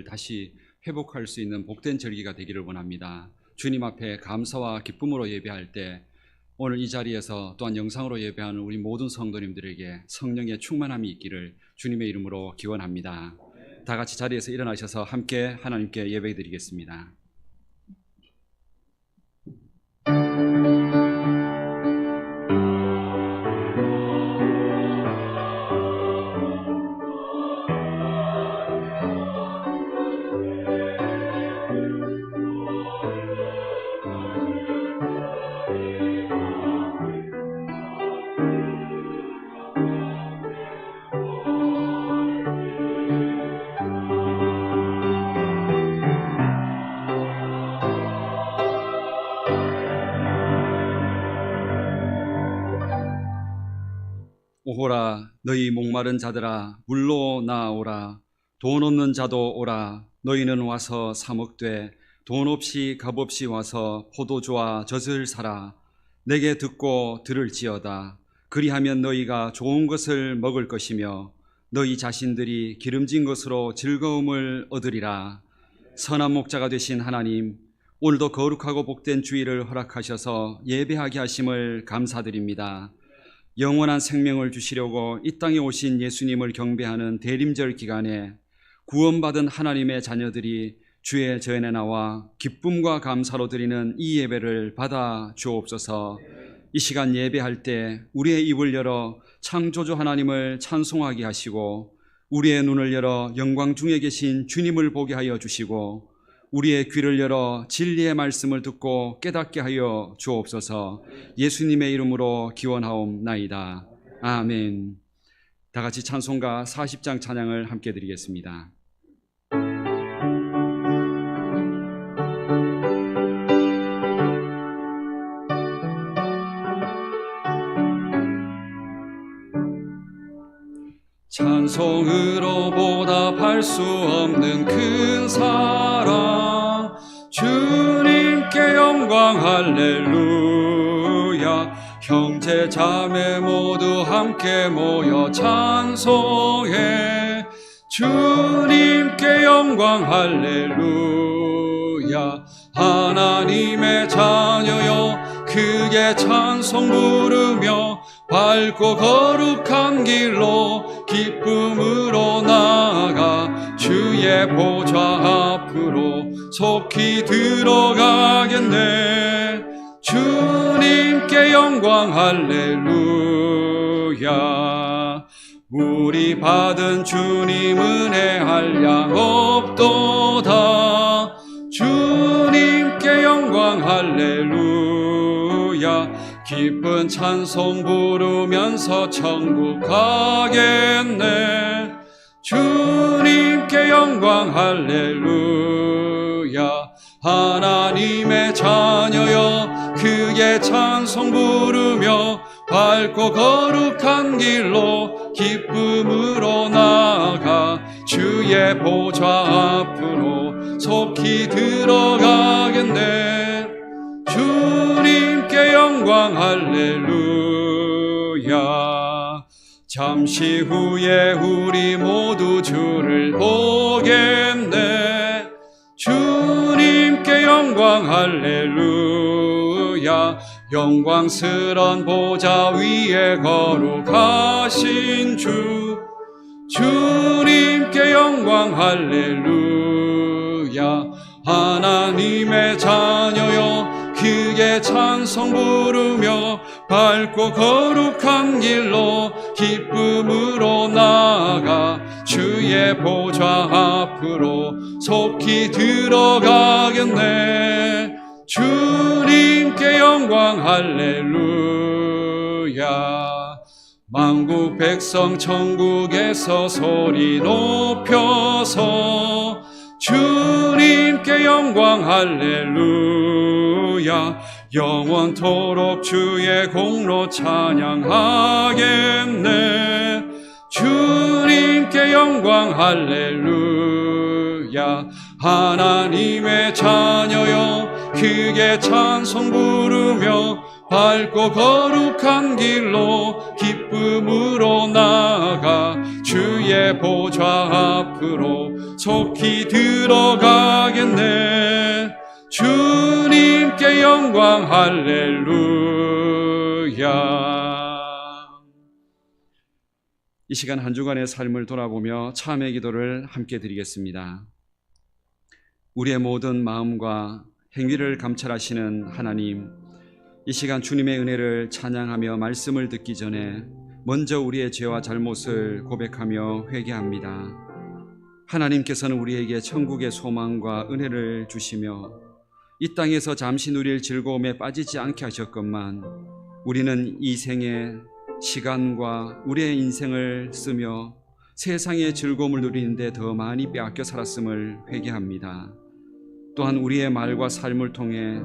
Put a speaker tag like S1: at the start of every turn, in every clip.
S1: 다시 회복할 수 있는 복된 절기가 되기를 원합니다. 주님 앞에 감사와 기쁨으로 예배할 때 오늘 이 자리에서 또한 영상으로 예배하는 우리 모든 성도님들에게 성령의 충만함이 있기를 주님의 이름으로 기원합니다. 다 같이 자리에서 일어나셔서 함께 하나님께 예배드리겠습니다. 오호라 너희 목마른 자들아 물로 나오라. 돈 없는 자도 오라. 너희는 와서 사 먹되 돈 없이 값 없이 와서 포도주와 젖을 사라. 내게 듣고 들을지어다. 그리하면 너희가 좋은 것을 먹을 것이며 너희 자신들이 기름진 것으로 즐거움을 얻으리라. 선한 목자가 되신 하나님, 오늘도 거룩하고 복된 주일을 허락하셔서 예배하게 하심을 감사드립니다. 영원한 생명을 주시려고 이 땅에 오신 예수님을 경배하는 대림절 기간에 구원받은 하나님의 자녀들이 주의 전에 나와 기쁨과 감사로 드리는 이 예배를 받아 주옵소서. 이 시간 예배할 때 우리의 입을 열어 창조주 하나님을 찬송하게 하시고 우리의 눈을 열어 영광 중에 계신 주님을 보게 하여 주시고 우리의 귀를 열어 진리의 말씀을 듣고 깨닫게 하여 주옵소서. 예수님의 이름으로 기원하옵나이다. 아멘. 다 같이 찬송가 40장 찬양을 함께 드리겠습니다. 찬송으로 보답할 수 없는 큰 사랑, 주님께 영광 할렐루야. 형제 자매 모두 함께 모여 찬송해. 주님께 영광 할렐루야. 하나님의 자녀여 크게 찬송 부르며 밝고 거룩한 길로 기쁨으로 나아가 주의 보좌 앞으로 속히 들어가겠네. 주님께 영광 할렐루야. 우리 받은 주님 은혜 한량 없도다. 주님께 영광 할렐루야. 기쁜 찬송 부르면서 천국 가겠네. 주님께 영광 할렐루야. 하나님의 자녀여 크게 찬송 부르며 밝고 거룩한 길로 기쁨으로 나아가 주의 보좌 앞으로 속히 들어가겠네. 주님께 영광 할렐루야. 잠시 후에 우리 모두 주를 보겠네. 주님께 영광 할렐루야. 영광스런 보좌 위에 거룩하신 주, 주님께 영광 할렐루야. 하나님의 자녀여 크게 찬송 부르며 밝고 거룩한 길로 기쁨으로 나아가 주의 보좌 앞으로 속히 들어가겠네. 주님께 영광 할렐루야. 만국 백성 천국에서 소리 높여서 주님께 영광 할렐루야. 영원토록 주의 공로 찬양하겠네. 주님께 영광 할렐루야. 하나님의 자녀여 크게 찬송 부르며 밝고 거룩한 길로 기쁨으로 나아가 주의 보좌 앞으로 속히 들어가겠네. 주님께 영광 할렐루야. 이 시간 한 주간의 삶을 돌아보며 참회 기도를 함께 드리겠습니다. 우리의 모든 마음과 행위를 감찰하시는 하나님, 이 시간 주님의 은혜를 찬양하며 말씀을 듣기 전에 먼저 우리의 죄와 잘못을 고백하며 회개합니다. 하나님께서는 우리에게 천국의 소망과 은혜를 주시며 이 땅에서 잠시 누릴 즐거움에 빠지지 않게 하셨건만 우리는 이 생에 시간과 우리의 인생을 쓰며 세상의 즐거움을 누리는데 더 많이 빼앗겨 살았음을 회개합니다. 또한 우리의 말과 삶을 통해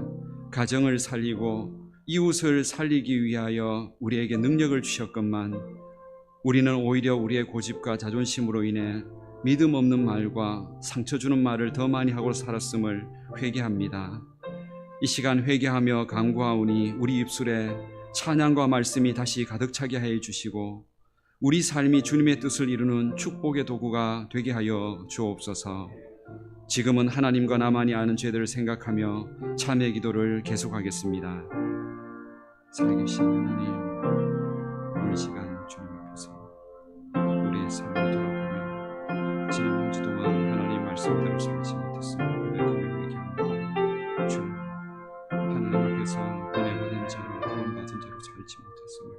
S1: 가정을 살리고 이웃을 살리기 위하여 우리에게 능력을 주셨건만 우리는 오히려 우리의 고집과 자존심으로 인해 믿음 없는 말과 상처 주는 말을 더 많이 하고 살았음을 회개합니다. 이 시간 회개하며 간구하오니 우리 입술에 찬양과 말씀이 다시 가득 차게 해 주시고 우리 삶이 주님의 뜻을 이루는 축복의 도구가 되게 하여 주옵소서. 지금은 하나님과 나만이 아는 죄들을 생각하며 참회 기도를 계속하겠습니다. 살아계신 하나님, 오늘 시간 주님 앞에서 우리의 삶을 돌아보며 지난 한 주 동안 하나님 말씀대로 살지 못했으며 고백하며 회개합니다. 주, 하나님 앞에서 은혜 받은 자로 구원 받은 자로 살지 못했음을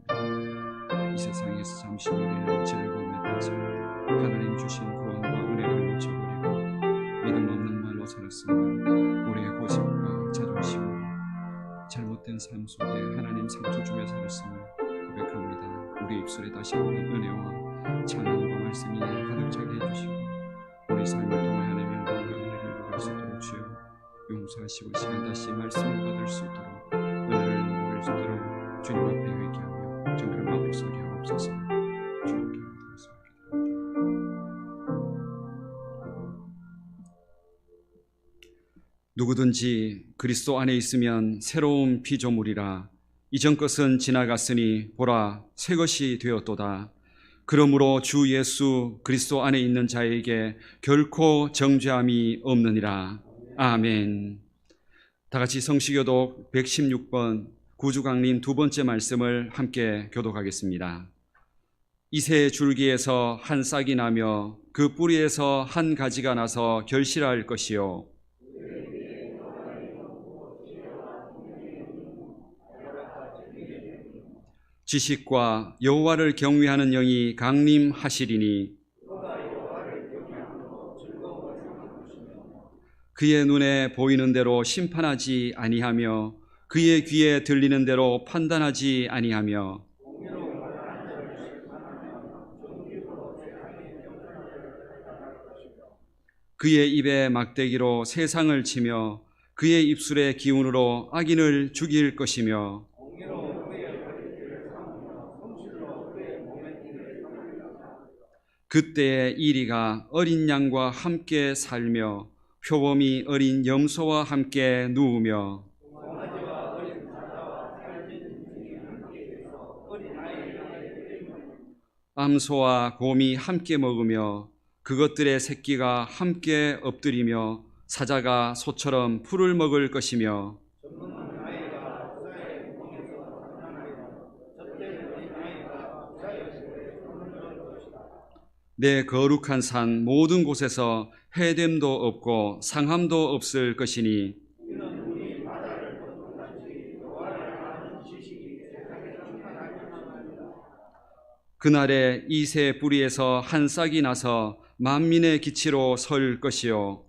S1: 회개합니다. 이 세상에서 잠시 누리는 즐거움에 빠져 하나님 주신 구원과 은혜를 놓쳐버리고 믿음 없는 말로 살았으며 우리의 고집과 자존심, 잘못된 삶 속에 하나님 상처 주며 살았음을 고백합니다. 우리 입술에 다시 오는 은혜와 찬양과 말씀이 가득 차게 해주시고 우리 삶을 통해 하나님의 영광과 은혜를 누릴 수 있도록 주여 용서하시고 시간 다시 말씀을 받을 수 있도록 은혜를 누릴 수 있도록 주님 앞에 회개하며 정결 마음으로 서리하옵소서. 주님께 감사합니다. 누구든지 그리스도 안에 있으면 새로운 피조물이라. 이전 것은 지나갔으니 보라 새 것이 되었도다. 그러므로 주 예수 그리스도 안에 있는 자에게 결코 정죄함이 없느니라. 아멘. 다같이 성시교독 116번 구주강림 두 번째 말씀을 함께 교독하겠습니다. 이새 줄기에서 한 싹이 나며 그 뿌리에서 한 가지가 나서 결실할 것이요 지식과 여호와를 경외하는 영이 강림하시리니 그의 눈에 보이는 대로 심판하지 아니하며 그의 귀에 들리는 대로 판단하지 아니하며 그의 입에 막대기로 세상을 치며 그의 입술의 기운으로 악인을 죽일 것이며 그때에 이리가 어린 양과 함께 살며 표범이 어린 염소와 함께 누우며 암소와 곰이 함께 먹으며 그것들의 새끼가 함께 엎드리며 사자가 소처럼 풀을 먹을 것이며 내 거룩한 산 모든 곳에서 해됨도 없고 상함도 없을 것이니 그날에 이 새 뿌리에서 한 싹이 나서 만민의 기치로 설 것이요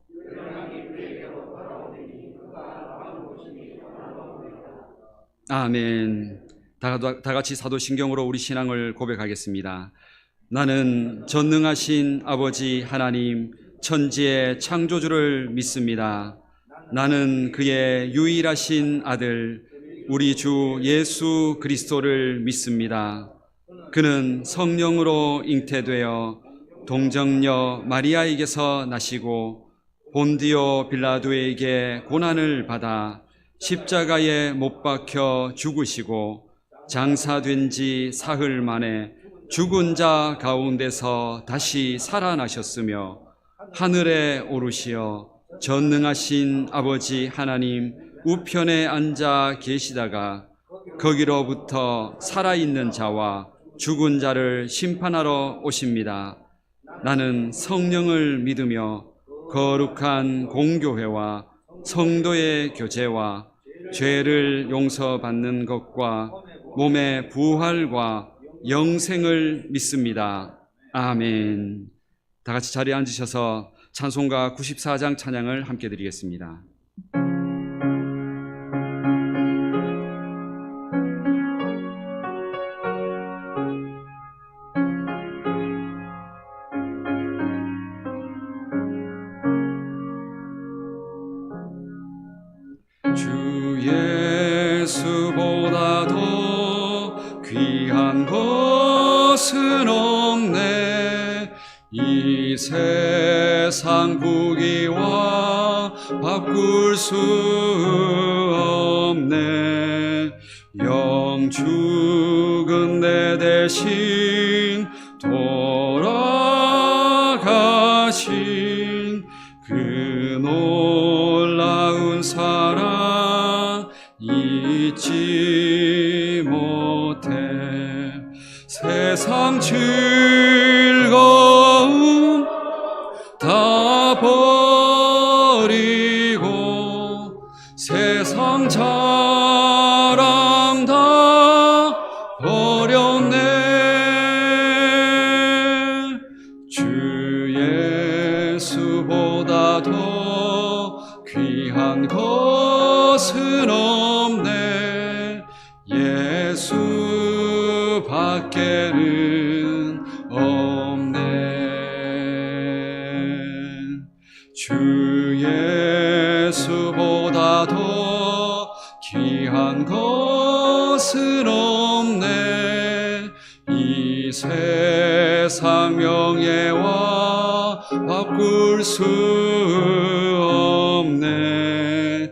S1: 아멘. 다 같이 사도신경으로 우리 신앙을 고백하겠습니다. 나는 전능하신 아버지 하나님 천지의 창조주를 믿습니다. 나는 그의 유일하신 아들 우리 주 예수 그리스도를 믿습니다. 그는 성령으로 잉태되어 동정녀 마리아에게서 나시고 본디오 빌라도에게 고난을 받아 십자가에 못 박혀 죽으시고 장사된 지 사흘 만에 죽은 자 가운데서 다시 살아나셨으며 하늘에 오르시어 전능하신 아버지 하나님 우편에 앉아 계시다가 거기로부터 살아있는 자와 죽은 자를 심판하러 오십니다. 나는 성령을 믿으며 거룩한 공교회와 성도의 교제와 죄를 용서받는 것과 몸의 부활과 영생을 믿습니다. 아멘. 다 같이 자리에 앉으셔서 찬송가 94장 찬양을 함께 드리겠습니다. 주 예수보다 더 귀한 것은 없네. 이 세상 부귀와 바꿀 수 없네. 영 죽은 내 대신 돌아가신 그 놀라운 사랑 잊지 못해. 세상 즐거움 다 버리고 세상 자랑 다 버렸네. 주 예수보다 더 귀한 것은 없네. 예수 밖에는 없네. 주 예수보다 더 귀한 것은 없네. 이 세상 명예와 바꿀 수 없네.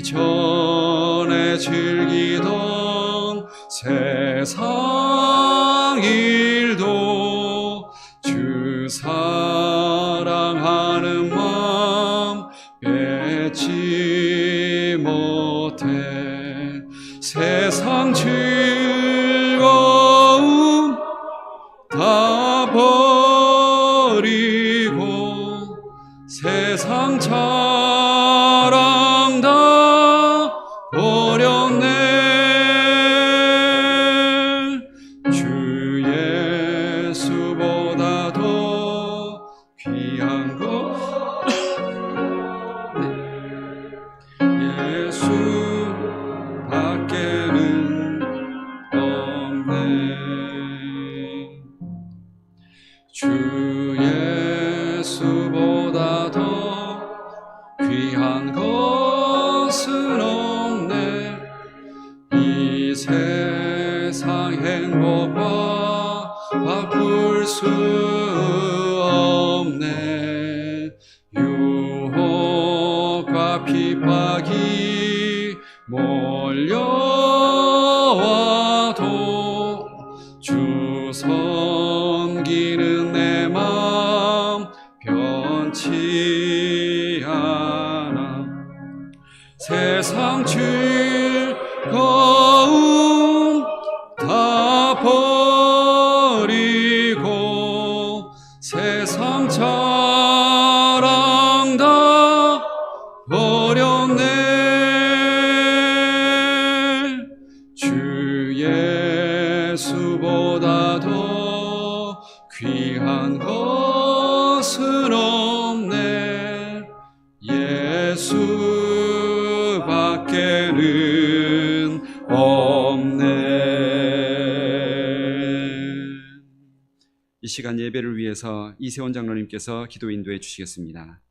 S1: 이전에 즐기던 세상 일도 주 사랑하는 마음 뺏지 못해. 세상 즐거움 다 버리고 세상 자랑 다 버렸네. 주 예수보다 더 귀한 것 예수 밖에는 없네. 주 예수보다 더 귀한 것은 없네. 이 세상 행복과 바꿀 수 없네. 유혹과 핍박이 몰려와도 주 섬기는 내 마음 변치 않아. 세상 즐거움 다 버리고 세상 자랑 다 버렸네. 주 예수보다 더 귀한 것은 없네. 예수 밖에는 없네. 이 시간 예배를 위해서 이세원 장로님께서 기도 인도해 주시겠습니다.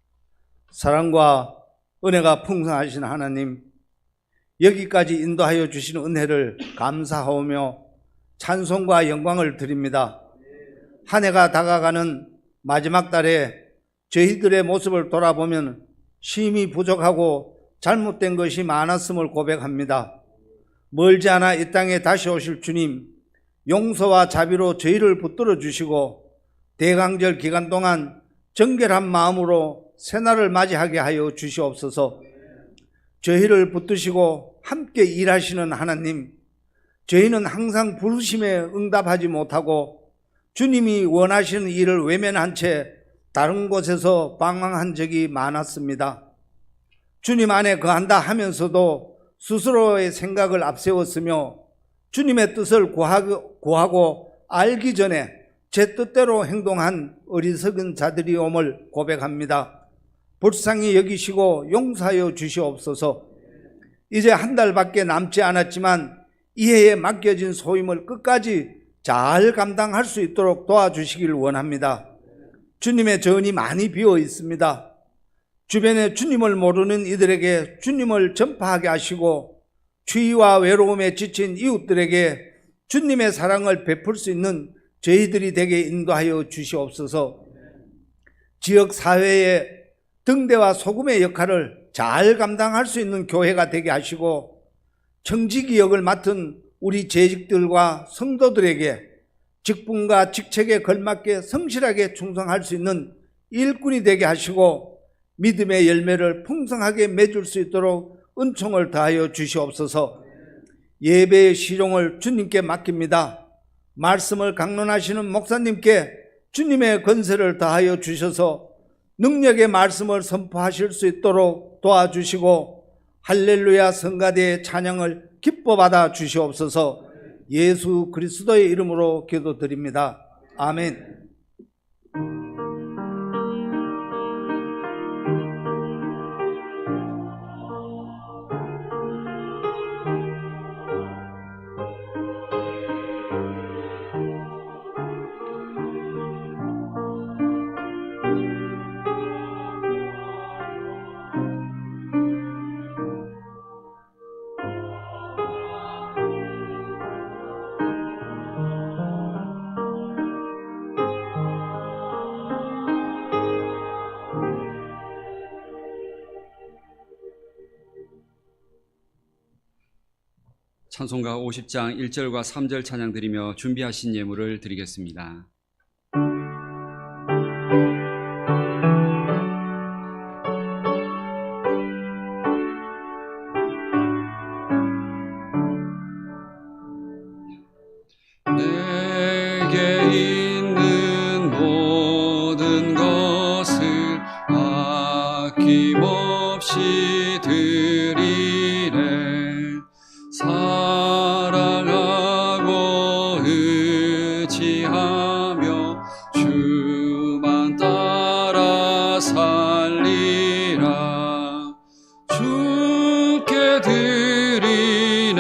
S2: 사랑과 은혜가 풍성하신 하나님, 여기까지 인도하여 주신 은혜를 감사하오며 찬송과 영광을 드립니다. 한 해가 다가가는 마지막 달에 저희들의 모습을 돌아보면 심히 부족하고 잘못된 것이 많았음을 고백합니다. 멀지 않아 이 땅에 다시 오실 주님, 용서와 자비로 저희를 붙들어 주시고 대강절 기간 동안 정결한 마음으로 새날을 맞이하게 하여 주시옵소서. 저희를 붙드시고 함께 일하시는 하나님, 저희는 항상 부르심에 응답하지 못하고 주님이 원하시는 일을 외면한 채 다른 곳에서 방황한 적이 많았습니다. 주님 안에 거한다 하면서도 스스로의 생각을 앞세웠으며 주님의 뜻을 구하고 알기 전에 제 뜻대로 행동한 어리석은 자들이옴을 고백합니다. 불쌍히 여기시고 용서하여 주시옵소서. 이제 한 달밖에 남지 않았지만 이 해에 맡겨진 소임을 끝까지 잘 감당할 수 있도록 도와주시길 원합니다. 주님의 전이 많이 비어 있습니다. 주변에 주님을 모르는 이들에게 주님을 전파하게 하시고 추위와 외로움에 지친 이웃들에게 주님의 사랑을 베풀 수 있는 저희들이 되게 인도하여 주시옵소서. 지역 사회의 등대와 소금의 역할을 잘 감당할 수 있는 교회가 되게 하시고 청지기 역을 맡은 우리 재직들과 성도들에게 직분과 직책에 걸맞게 성실하게 충성할 수 있는 일꾼이 되게 하시고 믿음의 열매를 풍성하게 맺을 수 있도록 은총을 더하여 주시옵소서. 예배의 시종을 주님께 맡깁니다. 말씀을 강론하시는 목사님께 주님의 권세를 더하여 주셔서 능력의 말씀을 선포하실 수 있도록 도와주시고 할렐루야 성가대의 찬양을 기뻐 받아 주시옵소서. 예수 그리스도의 이름으로 기도드립니다. 아멘.
S1: 찬송가 50장 1절과 3절 찬양 드리며 준비하신 예물을 드리겠습니다.
S3: 내게 있는 모든 것을 아낌없이 드리네. 사랑하고 의지하며 주만 따라 살리라. 주께 드리네.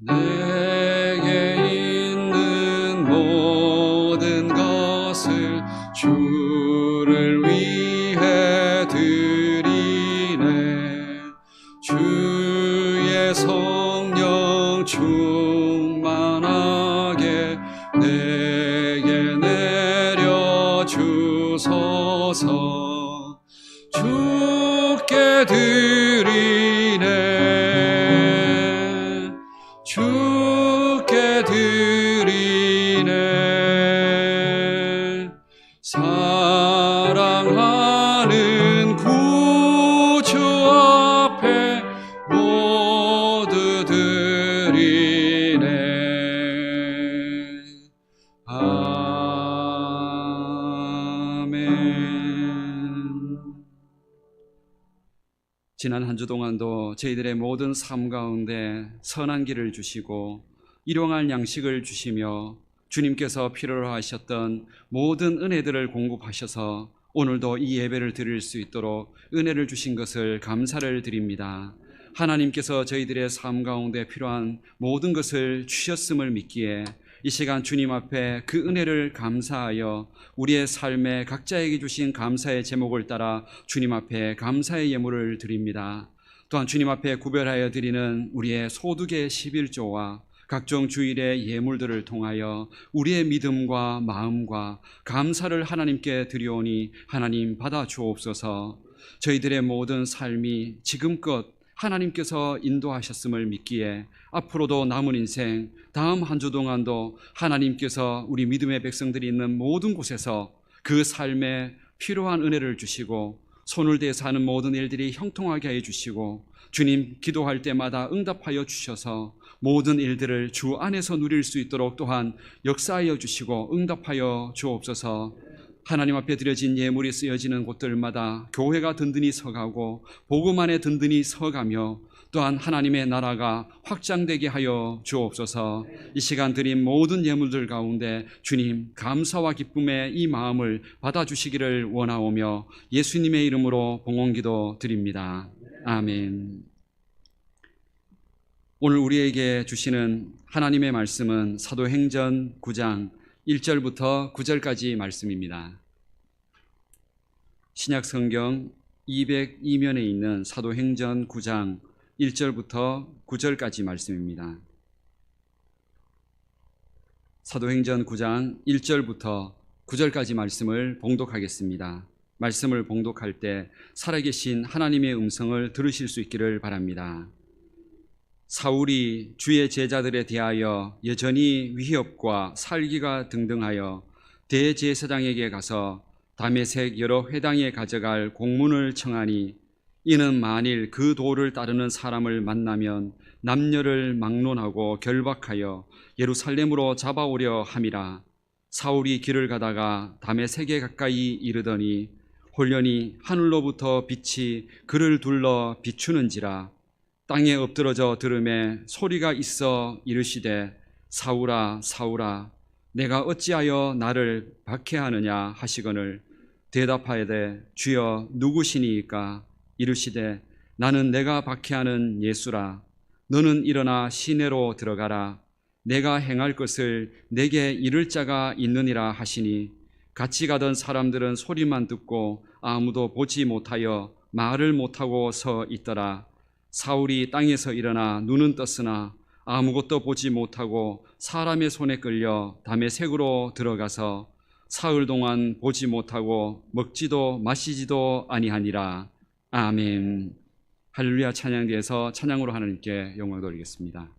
S3: 내게 있는 모든 것을 주를 위해 드리네. 주의 성령 충만하게 내게 내려 주소서. 주께 드리네. 주께 드리네. 사랑하는 구주 앞에 모두 드리네. 아멘.
S1: 지난 한 주 동안도 저희들의 모든 삶 가운데 선한 길을 주시고 일용할 양식을 주시며 주님께서 필요로 하셨던 모든 은혜들을 공급하셔서 오늘도 이 예배를 드릴 수 있도록 은혜를 주신 것을 감사를 드립니다. 하나님께서 저희들의 삶 가운데 필요한 모든 것을 주셨음을 믿기에 이 시간 주님 앞에 그 은혜를 감사하여 우리의 삶에 각자에게 주신 감사의 제목을 따라 주님 앞에 감사의 예물을 드립니다. 또한 주님 앞에 구별하여 드리는 우리의 소득의 11조와 각종 주일의 예물들을 통하여 우리의 믿음과 마음과 감사를 하나님께 드리오니 하나님 받아 주옵소서. 저희들의 모든 삶이 지금껏 하나님께서 인도하셨음을 믿기에 앞으로도 남은 인생 다음 한 주 동안도 하나님께서 우리 믿음의 백성들이 있는 모든 곳에서 그 삶에 필요한 은혜를 주시고 손을 대서 하는 모든 일들이 형통하게 해주시고 주님 기도할 때마다 응답하여 주셔서 모든 일들을 주 안에서 누릴 수 있도록 또한 역사하여 주시고 응답하여 주옵소서. 하나님 앞에 드려진 예물이 쓰여지는 곳들마다 교회가 든든히 서가고 복음 안에 든든히 서가며 또한 하나님의 나라가 확장되게 하여 주옵소서. 이 시간 드린 모든 예물들 가운데 주님 감사와 기쁨의 이 마음을 받아주시기를 원하오며 예수님의 이름으로 봉헌기도 드립니다. 아멘. 오늘 우리에게 주시는 하나님의 말씀은 사도행전 9장 1절부터 9절까지 말씀입니다. 신약 성경 202면에 있는 사도행전 9장 1절부터 9절까지 말씀입니다. 사도행전 9장 1절부터 9절까지 말씀을 봉독하겠습니다. 말씀을 봉독할 때 살아계신 하나님의 음성을 들으실 수 있기를 바랍니다. 사울이 주의 제자들에 대하여 여전히 위협과 살기가 등등하여 대제사장에게 가서 다메섹 여러 회당에 가져갈 공문을 청하니 이는 만일 그 도를 따르는 사람을 만나면 남녀를 막론하고 결박하여 예루살렘으로 잡아오려 함이라. 사울이 길을 가다가 다메섹에 가까이 이르더니 홀련히 하늘로부터 빛이 그를 둘러 비추는지라. 땅에 엎드러져 들음에 소리가 있어 이르시되 사울아 사울아 내가 어찌하여 나를 박해하느냐 하시거늘 대답하여되 주여 누구시니이까. 이르시되 나는 내가 박해하는 예수라. 너는 일어나 시내로 들어가라. 내가 행할 것을 내게 이를 자가 있느니라 하시니 같이 가던 사람들은 소리만 듣고 아무도 보지 못하여 말을 못하고 서 있더라. 사울이 땅에서 일어나 눈은 떴으나 아무것도 보지 못하고 사람의 손에 끌려 다메섹으로 들어가서 사흘 동안 보지 못하고 먹지도 마시지도 아니하니라. 아멘. 할렐루야. 찬양대에서 찬양으로 하나님께 영광 돌리겠습니다.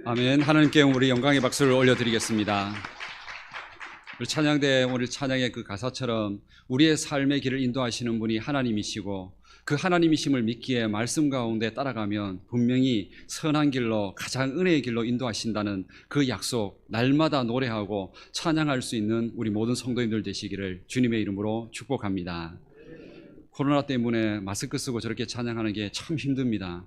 S1: 아멘. 하나님께 우리 영광의 박수를 올려드리겠습니다. 우리 찬양대 오늘 찬양의 그 가사처럼 우리의 삶의 길을 인도하시는 분이 하나님이시고 그 하나님이심을 믿기에 말씀 가운데 따라가면 분명히 선한 길로 가장 은혜의 길로 인도하신다는 그 약속 날마다 노래하고 찬양할 수 있는 우리 모든 성도님들 되시기를 주님의 이름으로 축복합니다. 코로나 때문에 마스크 쓰고 저렇게 찬양하는 게 참 힘듭니다.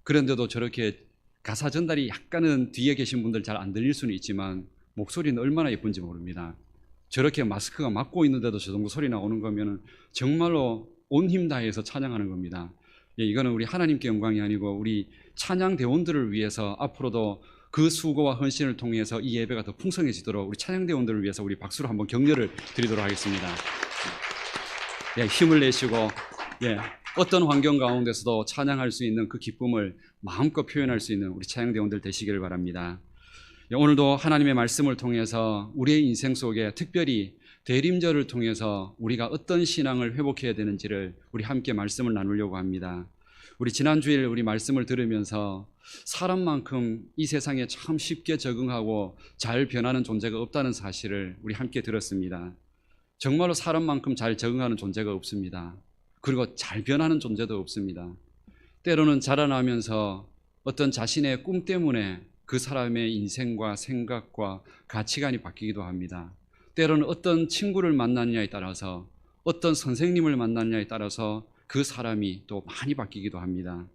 S1: 그런데도 저렇게 가사 전달이 약간은 뒤에 계신 분들 잘 안 들릴 수는 있지만 목소리는 얼마나 예쁜지 모릅니다. 저렇게 마스크가 막고 있는데도 저 정도 소리 나오는 거면 정말로 온 힘 다해서 찬양하는 겁니다. 이거는 우리 하나님께 영광이 아니고 우리 찬양 대원들을 위해서 앞으로도 그 수고와 헌신을 통해서 이 예배가 더 풍성해지도록 우리 찬양 대원들을 위해서 우리 박수로 한번 격려를 드리도록 하겠습니다. 힘을 내시고 어떤 환경 가운데서도 찬양할 수 있는 그 기쁨을 마음껏 표현할 수 있는 우리 찬양 대원들 되시기를 바랍니다. 오늘도 하나님의 말씀을 통해서 우리의 인생 속에 특별히 대림절을 통해서 우리가 어떤 신앙을 회복해야 되는지를 우리 함께 말씀을 나누려고 합니다. 우리 지난주일 우리 말씀을 들으면서 사람만큼 이 세상에 참 쉽게 적응하고 잘 변하는 존재가 없다는 사실을 우리 함께 들었습니다. 정말로 사람만큼 잘 적응하는 존재가 없습니다. 그리고 잘 변하는 존재도 없습니다. 때로는 자라나면서 어떤 자신의 꿈 때문에 그 사람의 인생과 생각과 가치관이 바뀌기도 합니다. 때로는 어떤 친구를 만나느냐에 따라서 어떤 선생님을 만나느냐에 따라서 그 사람이 또 많이 바뀌기도 합니다.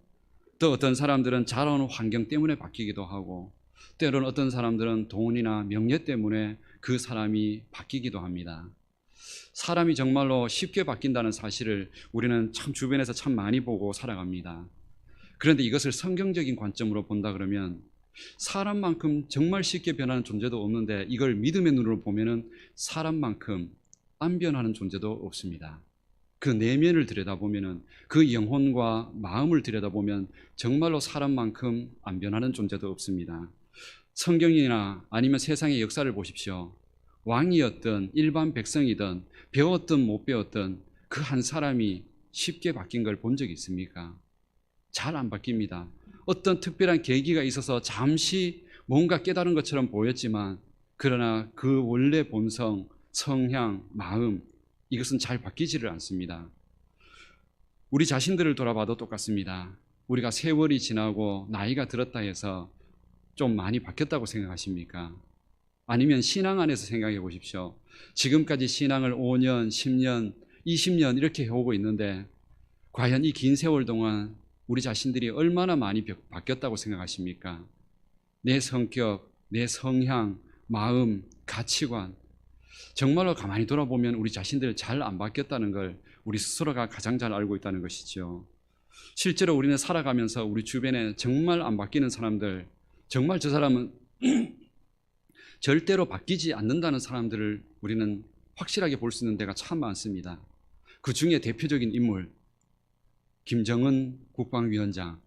S1: 또 어떤 사람들은 자라오는 환경 때문에 바뀌기도 하고 때로는 어떤 사람들은 돈이나 명예 때문에 그 사람이 바뀌기도 합니다. 사람이 정말로 쉽게 바뀐다는 사실을 우리는 참 주변에서 참 많이 보고 살아갑니다. 그런데 이것을 성경적인 관점으로 본다 그러면 사람만큼 정말 쉽게 변하는 존재도 없는데 이걸 믿음의 눈으로 보면은 사람만큼 안 변하는 존재도 없습니다. 그 내면을 들여다보면은 그 영혼과 마음을 들여다보면 정말로 사람만큼 안 변하는 존재도 없습니다. 성경이나 아니면 세상의 역사를 보십시오. 왕이었던 일반 백성이든 배웠든 못 배웠든 그 한 사람이 쉽게 바뀐 걸 본 적이 있습니까? 잘 안 바뀝니다. 어떤 특별한 계기가 있어서 잠시 뭔가 깨달은 것처럼 보였지만 그러나 그 원래 본성, 성향, 마음 이것은 잘 바뀌지를 않습니다. 우리 자신들을 돌아봐도 똑같습니다. 우리가 세월이 지나고 나이가 들었다 해서 좀 많이 바뀌었다고 생각하십니까? 아니면 신앙 안에서 생각해 보십시오. 지금까지 신앙을 5년, 10년, 20년 이렇게 해오고 있는데 과연 이 긴 세월 동안 우리 자신들이 얼마나 많이 바뀌었다고 생각하십니까? 내 성격, 내 성향, 마음, 가치관 정말로 가만히 돌아보면 우리 자신들 잘 안 바뀌었다는 걸 우리 스스로가 가장 잘 알고 있다는 것이죠. 실제로 우리는 살아가면서 우리 주변에 정말 안 바뀌는 사람들, 정말 저 사람은 절대로 바뀌지 않는다는 사람들을 우리는 확실하게 볼 수 있는 데가 참 많습니다. 그 중에 대표적인 인물 김정은 국방위원장.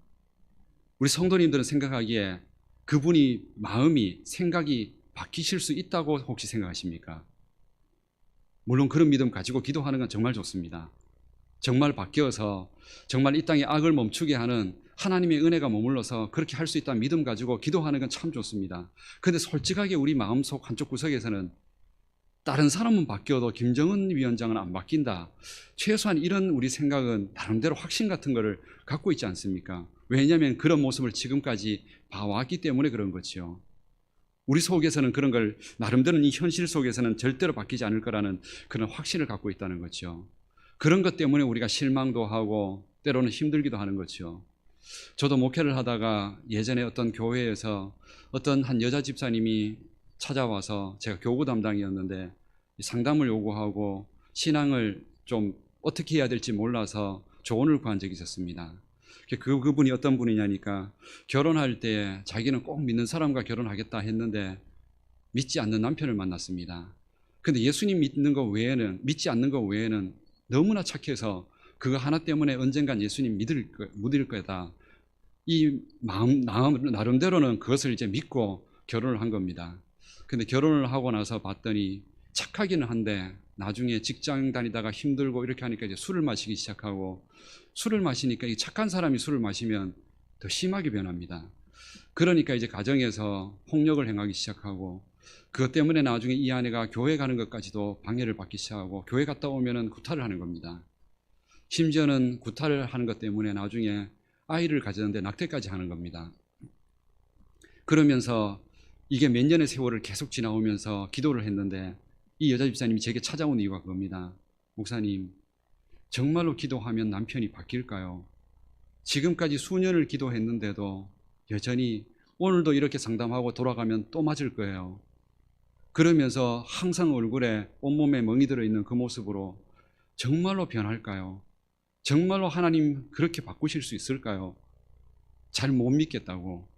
S1: 우리 성도님들은 생각하기에 그분이 마음이 생각이 바뀌실 수 있다고 혹시 생각하십니까? 물론 그런 믿음 가지고 기도하는 건 정말 좋습니다. 정말 바뀌어서 정말 이 땅에 악을 멈추게 하는 하나님의 은혜가 머물러서 그렇게 할 수 있다는 믿음 가지고 기도하는 건 참 좋습니다. 그런데 솔직하게 우리 마음속 한쪽 구석에서는 다른 사람은 바뀌어도 김정은 위원장은 안 바뀐다. 최소한 이런 우리 생각은 나름대로 확신 같은 거를 갖고 있지 않습니까? 왜냐하면 그런 모습을 지금까지 봐왔기 때문에 그런 거죠. 우리 속에서는 그런 걸 나름대로 이 현실 속에서는 절대로 바뀌지 않을 거라는 그런 확신을 갖고 있다는 거죠. 그런 것 때문에 우리가 실망도 하고 때로는 힘들기도 하는 거죠. 저도 목회를 하다가 예전에 어떤 교회에서 어떤 한 여자 집사님이 찾아와서 제가 교구 담당이었는데 상담을 요구하고 신앙을 좀 어떻게 해야 될지 몰라서 조언을 구한 적이 있었습니다. 그분이 어떤 분이냐니까 결혼할 때 자기는 꼭 믿는 사람과 결혼하겠다 했는데 믿지 않는 남편을 만났습니다. 근데 예수님 믿는 것 외에는 믿지 않는 것 외에는 너무나 착해서 그거 하나 때문에 언젠간 예수님 믿을 거다. 이 마음 나름대로는 그것을 이제 믿고 결혼을 한 겁니다. 근데 결혼을 하고 나서 봤더니 착하기는 한데 나중에 직장 다니다가 힘들고 이렇게 하니까 이제 술을 마시기 시작하고 술을 마시니까 이 착한 사람이 술을 마시면 더 심하게 변합니다. 그러니까 이제 가정에서 폭력을 행하기 시작하고, 그것 때문에 나중에 이 아내가 교회 가는 것까지도 방해를 받기 시작하고, 교회 갔다 오면은 구타를 하는 겁니다. 심지어는 구타를 하는 것 때문에 나중에 아이를 가졌는데 낙태까지 하는 겁니다. 그러면서 이게 몇 년의 세월을 계속 지나오면서 기도를 했는데, 이 여자 집사님이 제게 찾아온 이유가 그겁니다. 목사님, 정말로 기도하면 남편이 바뀔까요? 지금까지 수년을 기도했는데도 여전히 오늘도 이렇게 상담하고 돌아가면 또 맞을 거예요. 그러면서 항상 얼굴에 온몸에 멍이 들어있는 그 모습으로 정말로 변할까요? 정말로 하나님 그렇게 바꾸실 수 있을까요? 잘 못 믿겠다고.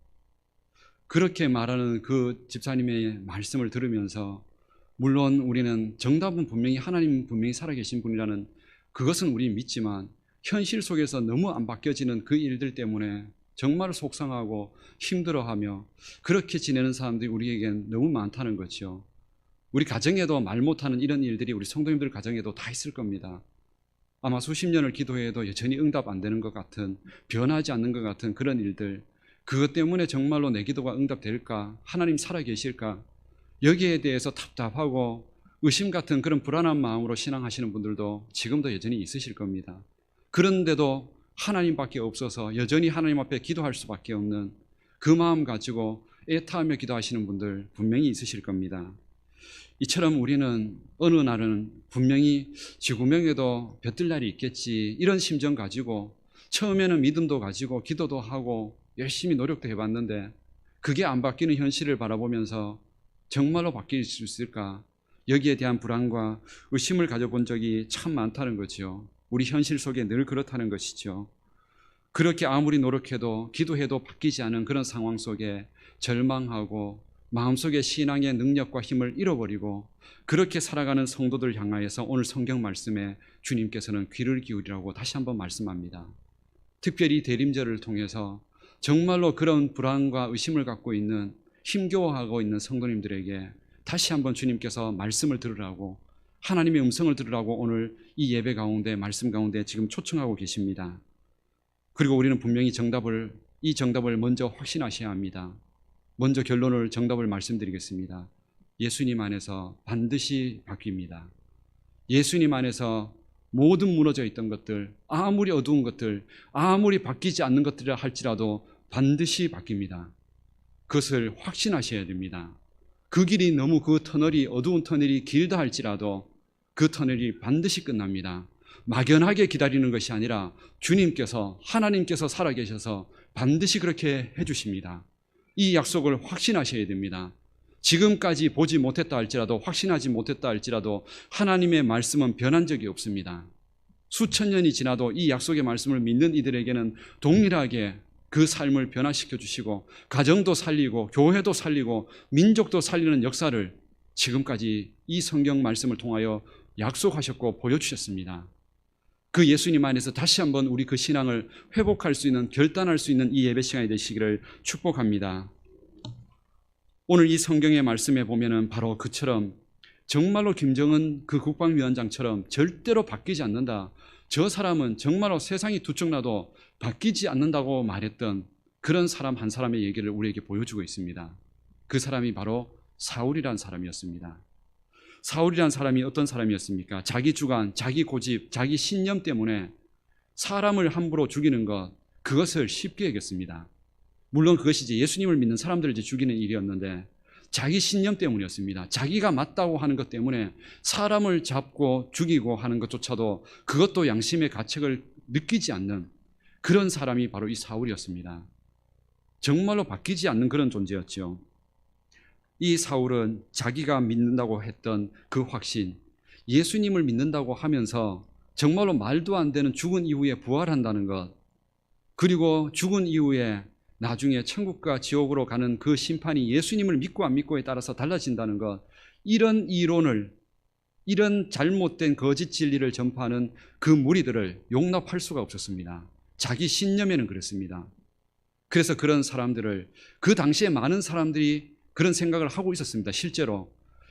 S1: 그렇게 말하는 그 집사님의 말씀을 들으면서, 물론 우리는 정답은 분명히 하나님 분명히 살아계신 분이라는 그것은 우리는 믿지만, 현실 속에서 너무 안 바뀌어지는 그 일들 때문에 정말 속상하고 힘들어하며 그렇게 지내는 사람들이 우리에겐 너무 많다는 거죠. 우리 가정에도 말 못하는 이런 일들이 우리 성도님들 가정에도 다 있을 겁니다. 아마 수십 년을 기도해도 여전히 응답 안 되는 것 같은, 변하지 않는 것 같은 그런 일들, 그것 때문에 정말로 내 기도가 응답될까? 하나님 살아계실까? 여기에 대해서 답답하고 의심 같은 그런 불안한 마음으로 신앙하시는 분들도 지금도 여전히 있으실 겁니다. 그런데도 하나님밖에 없어서 여전히 하나님 앞에 기도할 수밖에 없는 그 마음 가지고 애타하며 기도하시는 분들 분명히 있으실 겁니다. 이처럼 우리는 어느 날은 분명히 지구명에도 볕들 날이 있겠지, 이런 심정 가지고 처음에는 믿음도 가지고 기도도 하고 열심히 노력도 해봤는데 그게 안 바뀌는 현실을 바라보면서 정말로 바뀔 수 있을까? 여기에 대한 불안과 의심을 가져본 적이 참 많다는 거죠. 우리 현실 속에 늘 그렇다는 것이죠. 그렇게 아무리 노력해도 기도해도 바뀌지 않은 그런 상황 속에 절망하고 마음속에 신앙의 능력과 힘을 잃어버리고 그렇게 살아가는 성도들 향하여서 오늘 성경 말씀에 주님께서는 귀를 기울이라고 다시 한번 말씀합니다. 특별히 대림절을 통해서 정말로 그런 불안과 의심을 갖고 있는, 힘겨워하고 있는 성도님들에게 다시 한번 주님께서 말씀을 들으라고, 하나님의 음성을 들으라고 오늘 이 예배 가운데, 말씀 가운데 지금 초청하고 계십니다. 그리고 우리는 분명히 이 정답을 먼저 확신하셔야 합니다. 먼저 정답을 말씀드리겠습니다. 예수님 안에서 반드시 바뀝니다. 예수님 안에서 모든 무너져 있던 것들, 아무리 어두운 것들, 아무리 바뀌지 않는 것들이라 할지라도 반드시 바뀝니다. 그것을 확신하셔야 됩니다. 그 길이 너무 어두운 터널이 길다 할지라도 그 터널이 반드시 끝납니다. 막연하게 기다리는 것이 아니라 주님께서, 하나님께서 살아계셔서 반드시 그렇게 해주십니다. 이 약속을 확신하셔야 됩니다. 지금까지 보지 못했다 할지라도, 확신하지 못했다 할지라도 하나님의 말씀은 변한 적이 없습니다. 수천 년이 지나도 이 약속의 말씀을 믿는 이들에게는 동일하게 그 삶을 변화시켜 주시고 가정도 살리고 교회도 살리고 민족도 살리는 역사를 지금까지 이 성경 말씀을 통하여 약속하셨고 보여주셨습니다. 그 예수님 안에서 다시 한번 우리 그 신앙을 회복할 수 있는, 결단할 수 있는 이 예배 시간이 되시기를 축복합니다. 오늘 이 성경의 말씀에 보면은 바로 그처럼 정말로 김정은 그 국방위원장처럼 절대로 바뀌지 않는다, 저 사람은 정말로 세상이 두쪽나도 바뀌지 않는다고 말했던 그런 사람 한 사람의 얘기를 우리에게 보여주고 있습니다. 그 사람이 바로 사울이란 사람이었습니다. 사울이란 사람이 어떤 사람이었습니까? 자기 주관, 자기 고집, 자기 신념 때문에 사람을 함부로 죽이는 것, 그것을 쉽게 여겼습니다. 물론 그것이 이제 예수님을 믿는 사람들을 이제 죽이는 일이었는데 자기 신념 때문이었습니다. 자기가 맞다고 하는 것 때문에 사람을 잡고 죽이고 하는 것조차도 그것도 양심의 가책을 느끼지 않는 그런 사람이 바로 이 사울이었습니다. 정말로 바뀌지 않는 그런 존재였죠. 이 사울은 자기가 믿는다고 했던 그 확신, 예수님을 믿는다고 하면서 정말로 말도 안 되는 죽은 이후에 부활한다는 것, 그리고 죽은 이후에 나중에 천국과 지옥으로 가는 그 심판이 예수님을 믿고 안 믿고에 따라서 달라진다는 것, 이런 이론을, 이런 잘못된 거짓 진리를 전파하는 그 무리들을 용납할 수가 없었습니다. 자기 신념에는 그랬습니다. 그래서 그런 사람들을, 그 당시에 많은 사람들이 그런 생각을 하고 있었습니다. 실제로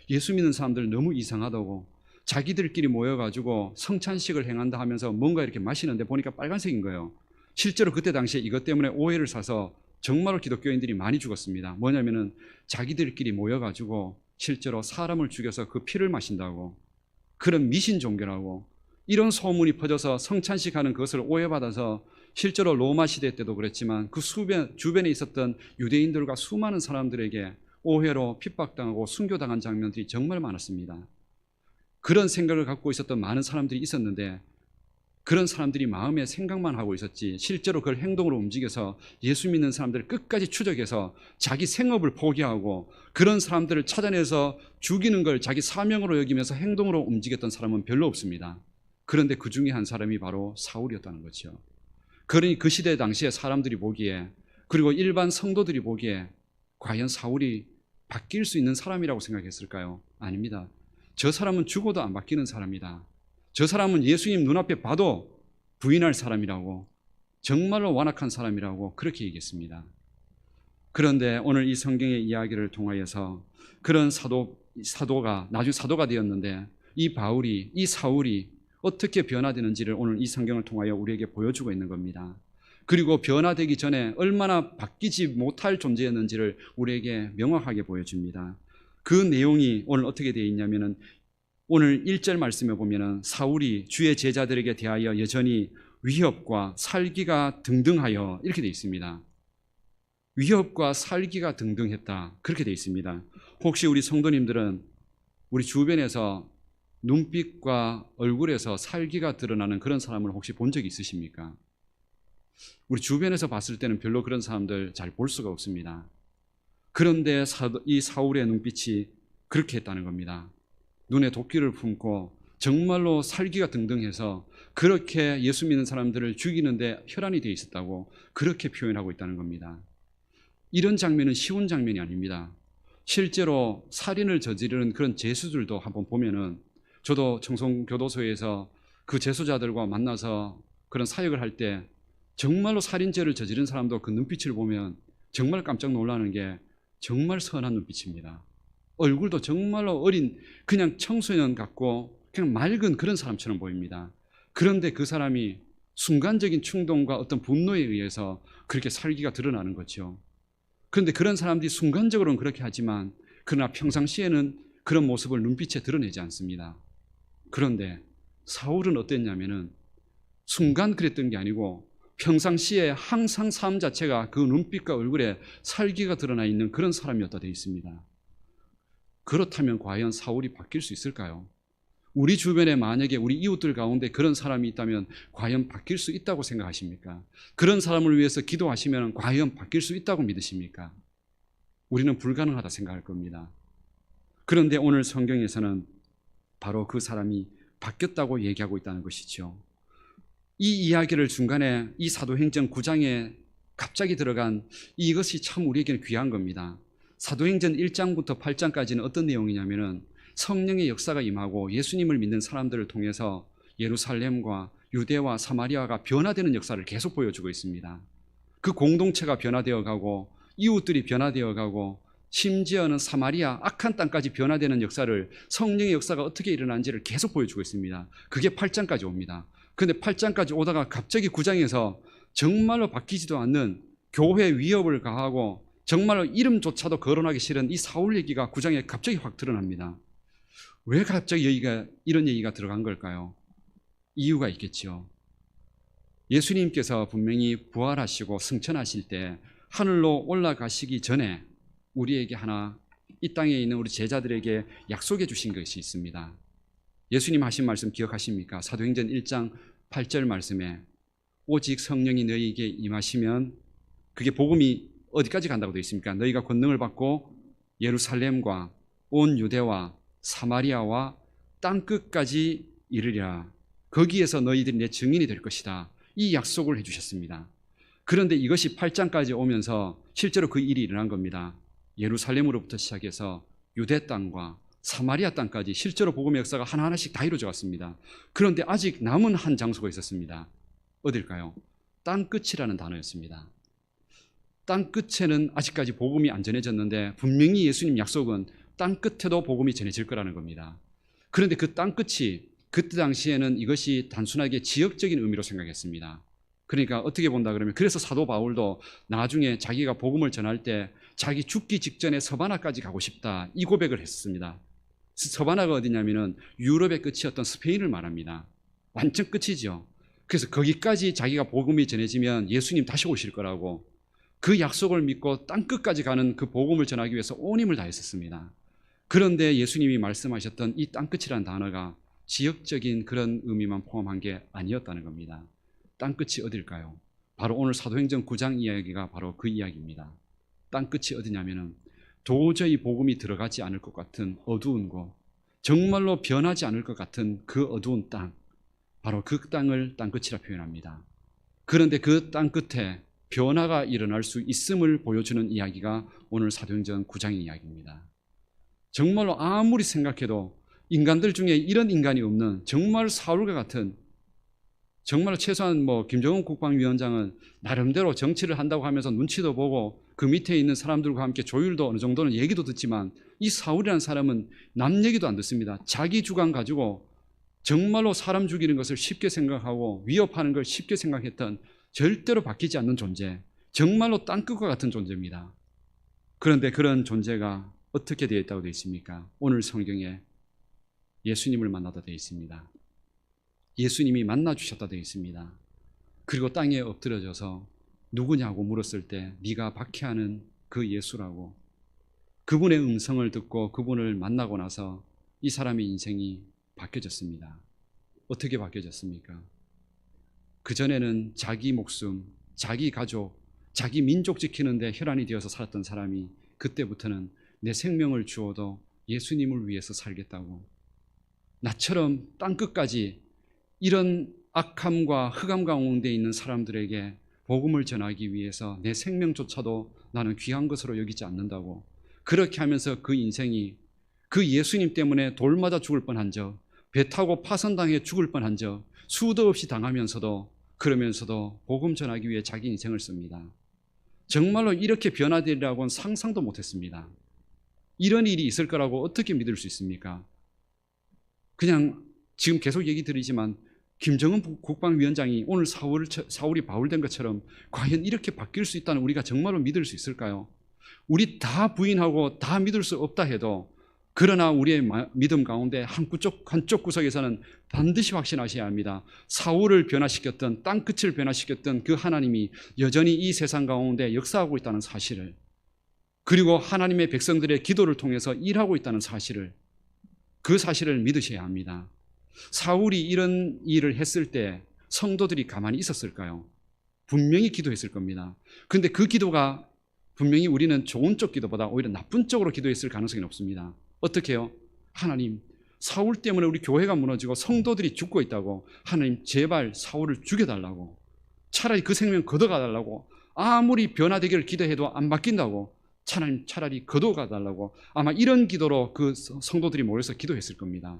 S1: 예수 믿는 사람들 너무 이상하다고, 자기들끼리 모여가지고 성찬식을 행한다 하면서 뭔가 이렇게 마시는데 보니까 빨간색인 거예요. 실제로 그때 당시에 이것 때문에 오해를 사서 정말로 기독교인들이 많이 죽었습니다. 뭐냐면은 자기들끼리 모여가지고 실제로 사람을 죽여서 그 피를 마신다고, 그런 미신 종교라고 이런 소문이 퍼져서 성찬식 하는 그것을 오해받아서 실제로 로마 시대 때도 그랬지만 그 주변에 있었던 유대인들과 수많은 사람들에게 오해로 핍박당하고 순교당한 장면들이 정말 많았습니다. 그런 생각을 갖고 있었던 많은 사람들이 있었는데 그런 사람들이 마음에 생각만 하고 있었지 실제로 그걸 행동으로 움직여서 예수 믿는 사람들을 끝까지 추적해서 자기 생업을 포기하고 그런 사람들을 찾아내서 죽이는 걸 자기 사명으로 여기면서 행동으로 움직였던 사람은 별로 없습니다. 그런데 그 중에 한 사람이 바로 사울이었다는 거죠. 그러니 그 시대 당시에 사람들이 보기에, 그리고 일반 성도들이 보기에 과연 사울이 바뀔 수 있는 사람이라고 생각했을까요? 아닙니다. 저 사람은 죽어도 안 바뀌는 사람이다. 저 사람은 예수님 눈앞에 봐도 부인할 사람이라고, 정말로 완악한 사람이라고 그렇게 얘기했습니다. 그런데 오늘 이 성경의 이야기를 통하여서 그런 사도가 나중에 사도가 되었는데 이 사울이 어떻게 변화되는지를 오늘 이 성경을 통하여 우리에게 보여주고 있는 겁니다. 그리고 변화되기 전에 얼마나 바뀌지 못할 존재였는지를 우리에게 명확하게 보여줍니다. 그 내용이 오늘 어떻게 되어 있냐면은 오늘 1절 말씀에 보면은 사울이 주의 제자들에게 대하여 여전히 위협과 살기가 등등하여 이렇게 되어 있습니다. 위협과 살기가 등등했다, 그렇게 되어 있습니다. 혹시 우리 성도님들은 우리 주변에서 눈빛과 얼굴에서 살기가 드러나는 그런 사람을 혹시 본 적이 있으십니까? 우리 주변에서 봤을 때는 별로 그런 사람들 잘 볼 수가 없습니다. 그런데 이 사울의 눈빛이 그렇게 했다는 겁니다. 눈에 도끼를 품고 정말로 살기가 등등해서 그렇게 예수 믿는 사람들을 죽이는데 혈안이 되어 있었다고 그렇게 표현하고 있다는 겁니다. 이런 장면은 쉬운 장면이 아닙니다. 실제로 살인을 저지르는 그런 죄수들도 한번 보면은, 저도 청송교도소에서 그 재수자들과 만나서 그런 사역을 할 때 정말로 살인죄를 저지른 사람도 그 눈빛을 보면 정말 깜짝 놀라는 게 정말 선한 눈빛입니다. 얼굴도 정말로 어린 그냥 청소년 같고 그냥 맑은 그런 사람처럼 보입니다. 그런데 그 사람이 순간적인 충동과 어떤 분노에 의해서 그렇게 살기가 드러나는 거죠. 그런데 그런 사람들이 순간적으로는 그렇게 하지만 그러나 평상시에는 그런 모습을 눈빛에 드러내지 않습니다. 그런데 사울은 어땠냐면은 순간 그랬던 게 아니고 평상시에 항상 삶 자체가 그 눈빛과 얼굴에 살기가 드러나 있는 그런 사람이었다 되어 있습니다. 그렇다면 과연 사울이 바뀔 수 있을까요? 우리 주변에 만약에 우리 이웃들 가운데 그런 사람이 있다면 과연 바뀔 수 있다고 생각하십니까? 그런 사람을 위해서 기도하시면 과연 바뀔 수 있다고 믿으십니까? 우리는 불가능하다 생각할 겁니다. 그런데 오늘 성경에서는 바로 그 사람이 바뀌었다고 얘기하고 있다는 것이죠. 이 이야기를 중간에 이 사도행전 9장에 갑자기 들어간 이것이 참 우리에게는 귀한 겁니다. 사도행전 1장부터 8장까지는 어떤 내용이냐면은 성령의 역사가 임하고 예수님을 믿는 사람들을 통해서 예루살렘과 유대와 사마리아가 변화되는 역사를 계속 보여주고 있습니다. 그 공동체가 변화되어 가고 이웃들이 변화되어 가고 심지어는 사마리아 악한 땅까지 변화되는 역사를, 성령의 역사가 어떻게 일어난지를 계속 보여주고 있습니다. 그게 8장까지 옵니다. 그런데 8장까지 오다가 갑자기 9장에서 정말로 바뀌지도 않는 교회 위협을 가하고 정말로 이름조차도 거론하기 싫은 이 사울 얘기가 9장에 갑자기 확 드러납니다. 왜 갑자기 이런 얘기가 들어간 걸까요? 이유가 있겠죠. 예수님께서 분명히 부활하시고 승천하실 때 하늘로 올라가시기 전에 우리에게 하나, 이 땅에 있는 우리 제자들에게 약속해 주신 것이 있습니다. 예수님 하신 말씀 기억하십니까? 사도행전 1장 8절 말씀에 오직 성령이 너희에게 임하시면, 그게 복음이 어디까지 간다고 되어 있습니까? 너희가 권능을 받고 예루살렘과 온 유대와 사마리아와 땅끝까지 이르리라. 거기에서 너희들이 내 증인이 될 것이다. 이 약속을 해주셨습니다. 그런데 이것이 8장까지 오면서 실제로 그 일이 일어난 겁니다. 예루살렘으로부터 시작해서 유대 땅과 사마리아 땅까지 실제로 복음의 역사가 하나하나씩 다 이루어져 갔습니다. 그런데 아직 남은 한 장소가 있었습니다. 어딜까요? 땅끝이라는 단어였습니다. 땅끝에는 아직까지 복음이 안 전해졌는데 분명히 예수님 약속은 땅끝에도 복음이 전해질 거라는 겁니다. 그런데 그 땅끝이 그때 당시에는 이것이 단순하게 지역적인 의미로 생각했습니다. 그러니까 어떻게 본다 그러면 그래서 사도 바울도 나중에 자기가 복음을 전할 때 자기 죽기 직전에 서바나까지 가고 싶다 이 고백을 했습니다. 서바나가 어디냐면은 유럽의 끝이었던 스페인을 말합니다. 완전 끝이죠. 그래서 거기까지 자기가 복음이 전해지면 예수님 다시 오실 거라고 그 약속을 믿고 땅끝까지 가는 그 복음을 전하기 위해서 온 힘을 다했었습니다. 그런데 예수님이 말씀하셨던 이 땅끝이라는 단어가 지역적인 그런 의미만 포함한 게 아니었다는 겁니다. 땅끝이 어딜까요? 바로 오늘 사도행전 9장 이야기가 바로 그 이야기입니다. 땅끝이 어디냐면은 도저히 복음이 들어가지 않을 것 같은 어두운 곳, 정말로 변하지 않을 것 같은 그 어두운 땅, 바로 그 땅을 땅끝이라 표현합니다. 그런데 그 땅끝에 변화가 일어날 수 있음을 보여주는 이야기가 오늘 사도행전 9장의 이야기입니다. 정말로 아무리 생각해도 인간들 중에 이런 인간이 없는 정말 사울과 같은 정말 최소한 김정은 국방위원장은 나름대로 정치를 한다고 하면서 눈치도 보고 그 밑에 있는 사람들과 함께 조율도 어느 정도는 얘기도 듣지만 이 사울이라는 사람은 남 얘기도 안 듣습니다. 자기 주관 가지고 정말로 사람 죽이는 것을 쉽게 생각하고 위협하는 걸 쉽게 생각했던 절대로 바뀌지 않는 존재, 정말로 땅끝과 같은 존재입니다. 그런데 그런 존재가 어떻게 되어 있다고 되어 있습니까? 오늘 성경에 예수님을 만나다 되어 있습니다. 예수님이 만나주셨다 되어 있습니다. 그리고 땅에 엎드려져서 누구냐고 물었을 때 네가 박해하는 그 예수라고 그분의 음성을 듣고 그분을 만나고 나서 이 사람의 인생이 바뀌어졌습니다. 어떻게 바뀌어졌습니까? 그전에는 자기 목숨, 자기 가족, 자기 민족 지키는데 혈안이 되어서 살았던 사람이 그때부터는 내 생명을 주어도 예수님을 위해서 살겠다고 나처럼 땅끝까지 이런 악함과 흑암 가운데 있는 사람들에게 복음을 전하기 위해서 내 생명조차도 나는 귀한 것으로 여기지 않는다고 그렇게 하면서 그 인생이 그 예수님 때문에 돌마다 죽을 뻔한 적, 배 타고 파선당해 죽을 뻔한 적 수도 없이 당하면서도 그러면서도 복음 전하기 위해 자기 인생을 씁니다. 정말로 이렇게 변화되리라고는 상상도 못했습니다. 이런 일이 있을 거라고 어떻게 믿을 수 있습니까? 그냥 지금 계속 얘기 드리지만 김정은 국방위원장이 오늘 사울이 바울된 것처럼 과연 이렇게 바뀔 수 있다는 우리가 정말로 믿을 수 있을까요? 우리 다 부인하고 다 믿을 수 없다 해도 그러나 우리의 믿음 가운데 한쪽 구석에서는 반드시 확신하셔야 합니다. 사울을 변화시켰던 땅끝을 변화시켰던 그 하나님이 여전히 이 세상 가운데 역사하고 있다는 사실을 그리고 하나님의 백성들의 기도를 통해서 일하고 있다는 사실을 그 사실을 믿으셔야 합니다. 사울이 이런 일을 했을 때 성도들이 가만히 있었을까요? 분명히 기도했을 겁니다. 그런데 그 기도가 분명히 우리는 좋은 쪽 기도보다 오히려 나쁜 쪽으로 기도했을 가능성이 높습니다. 어떻게 해요? 하나님, 사울 때문에 우리 교회가 무너지고 성도들이 죽고 있다고 하나님 제발 사울을 죽여달라고 차라리 그 생명 걷어가달라고 아무리 변화되기를 기도해도 안 바뀐다고 차라리 걷어가달라고 아마 이런 기도로 그 성도들이 모여서 기도했을 겁니다.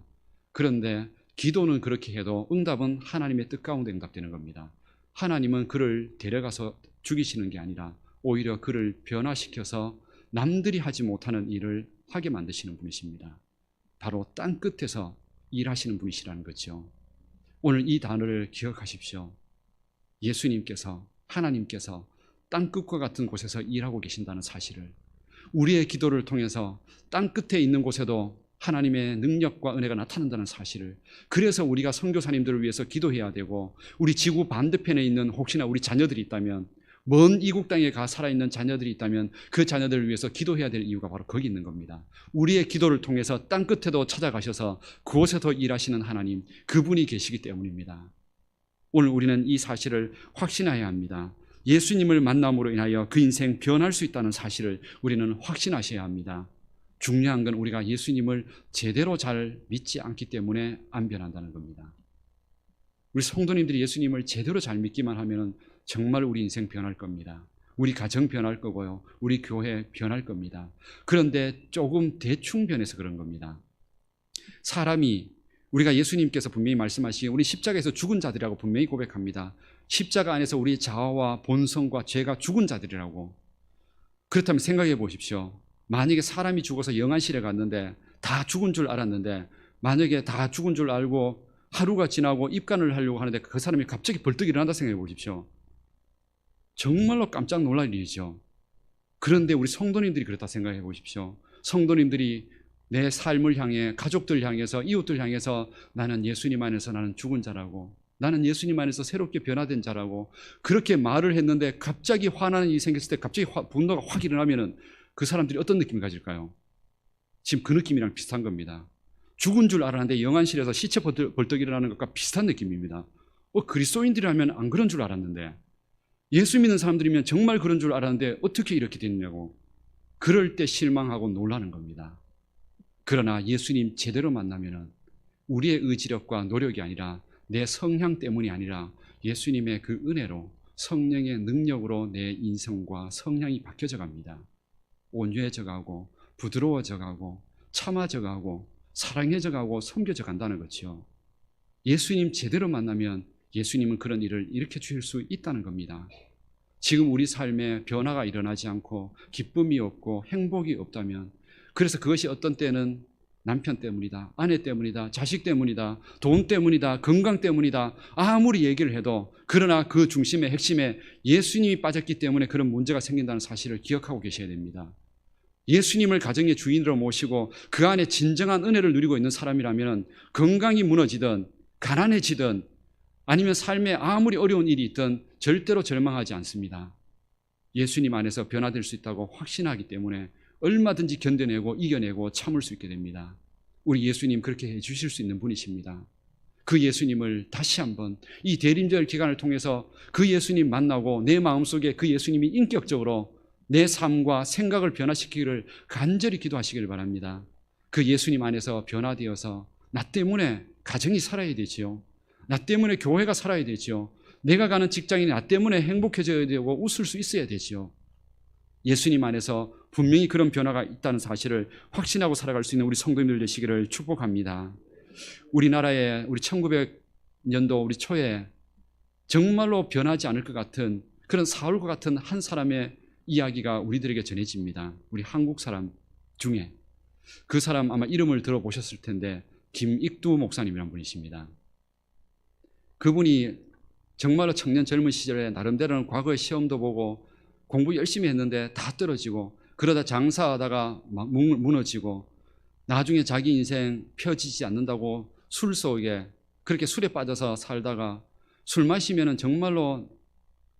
S1: 그런데 기도는 그렇게 해도 응답은 하나님의 뜻 가운데 응답되는 겁니다. 하나님은 그를 데려가서 죽이시는 게 아니라 오히려 그를 변화시켜서 남들이 하지 못하는 일을 하게 만드시는 분이십니다. 바로 땅끝에서 일하시는 분이시라는 거죠. 오늘 이 단어를 기억하십시오. 예수님께서 하나님께서 땅끝과 같은 곳에서 일하고 계신다는 사실을 우리의 기도를 통해서 땅끝에 있는 곳에도 하나님의 능력과 은혜가 나타난다는 사실을 그래서 우리가 선교사님들을 위해서 기도해야 되고 우리 지구 반대편에 있는 혹시나 우리 자녀들이 있다면 먼 이국 땅에 가 살아있는 자녀들이 있다면 그 자녀들을 위해서 기도해야 될 이유가 바로 거기 있는 겁니다. 우리의 기도를 통해서 땅끝에도 찾아가셔서 그곳에도 일하시는 하나님 그분이 계시기 때문입니다. 오늘 우리는 이 사실을 확신해야 합니다. 예수님을 만남으로 인하여 그 인생 변할 수 있다는 사실을 우리는 확신하셔야 합니다. 중요한 건 우리가 예수님을 제대로 잘 믿지 않기 때문에 안 변한다는 겁니다. 우리 성도님들이 예수님을 제대로 잘 믿기만 하면 정말 우리 인생 변할 겁니다. 우리 가정 변할 거고요. 우리 교회 변할 겁니다. 그런데 조금 대충 변해서 그런 겁니다. 사람이 우리가 예수님께서 분명히 말씀하시기에 우리 십자가에서 죽은 자들이라고 분명히 고백합니다. 십자가 안에서 우리 자아와 본성과 죄가 죽은 자들이라고. 그렇다면 생각해 보십시오. 만약에 사람이 죽어서 영안실에 갔는데 다 죽은 줄 알았는데 만약에 다 죽은 줄 알고 하루가 지나고 입간을 하려고 하는데 그 사람이 갑자기 벌떡 일어난다 생각해 보십시오. 정말로 깜짝 놀랄 일이죠. 그런데 우리 성도님들이 그렇다 생각해 보십시오. 성도님들이 내 삶을 향해, 가족들 향해서, 이웃들 향해서 나는 예수님 안에서 나는 죽은 자라고, 나는 예수님 안에서 새롭게 변화된 자라고 그렇게 말을 했는데 갑자기 화나는 일이 생겼을 때 갑자기 분노가 확 일어나면 그 사람들이 어떤 느낌을 가질까요? 지금 그 느낌이랑 비슷한 겁니다. 죽은 줄 알았는데 영안실에서 시체 벌떡 일어나는 것과 비슷한 느낌입니다. 그리스도인들이라면 안 그런 줄 알았는데, 예수 믿는 사람들이면 정말 그런 줄 알았는데 어떻게 이렇게 됐냐고, 그럴 때 실망하고 놀라는 겁니다. 그러나 예수님 제대로 만나면 우리의 의지력과 노력이 아니라, 내 성향 때문이 아니라 예수님의 그 은혜로, 성령의 능력으로 내 인성과 성향이 바뀌어져 갑니다. 온유해져 가고 부드러워져 가고 참아져 가고 사랑해져 가고 섬겨져 간다는 거죠. 예수님 제대로 만나면 예수님은 그런 일을 일으켜 주실 수 있다는 겁니다. 지금 우리 삶에 변화가 일어나지 않고 기쁨이 없고 행복이 없다면, 그래서 그것이 어떤 때는 남편 때문이다, 아내 때문이다, 자식 때문이다, 돈 때문이다, 건강 때문이다, 아무리 얘기를 해도, 그러나 그 중심의 핵심에 예수님이 빠졌기 때문에 그런 문제가 생긴다는 사실을 기억하고 계셔야 됩니다. 예수님을 가정의 주인으로 모시고 그 안에 진정한 은혜를 누리고 있는 사람이라면 건강이 무너지든 가난해지든 아니면 삶에 아무리 어려운 일이 있든 절대로 절망하지 않습니다. 예수님 안에서 변화될 수 있다고 확신하기 때문에 얼마든지 견뎌내고 이겨내고 참을 수 있게 됩니다. 우리 예수님 그렇게 해주실 수 있는 분이십니다. 그 예수님을 다시 한번 이 대림절 기간을 통해서 그 예수님 만나고 내 마음속에 그 예수님이 인격적으로 내 삶과 생각을 변화시키기를 간절히 기도하시길 바랍니다. 그 예수님 안에서 변화되어서 나 때문에 가정이 살아야 되지요. 나 때문에 교회가 살아야 되지요. 내가 가는 직장이 나 때문에 행복해져야 되고 웃을 수 있어야 되지요. 예수님 안에서 분명히 그런 변화가 있다는 사실을 확신하고 살아갈 수 있는 우리 성도님들 되시기를 축복합니다. 우리나라에 우리 1900년도 우리 초에 정말로 변하지 않을 것 같은 그런 사울과 같은 한 사람의 이야기가 우리들에게 전해집니다. 우리 한국 사람 중에 그 사람 아마 이름을 들어보셨을 텐데 김익두 목사님이라는 분이십니다. 그분이 정말로 청년 젊은 시절에 나름대로는 과거의 시험도 보고 공부 열심히 했는데 다 떨어지고, 그러다 장사하다가 막 무너지고, 나중에 자기 인생 펴지지 않는다고 술 속에 그렇게 술에 빠져서 살다가 술 마시면은 정말로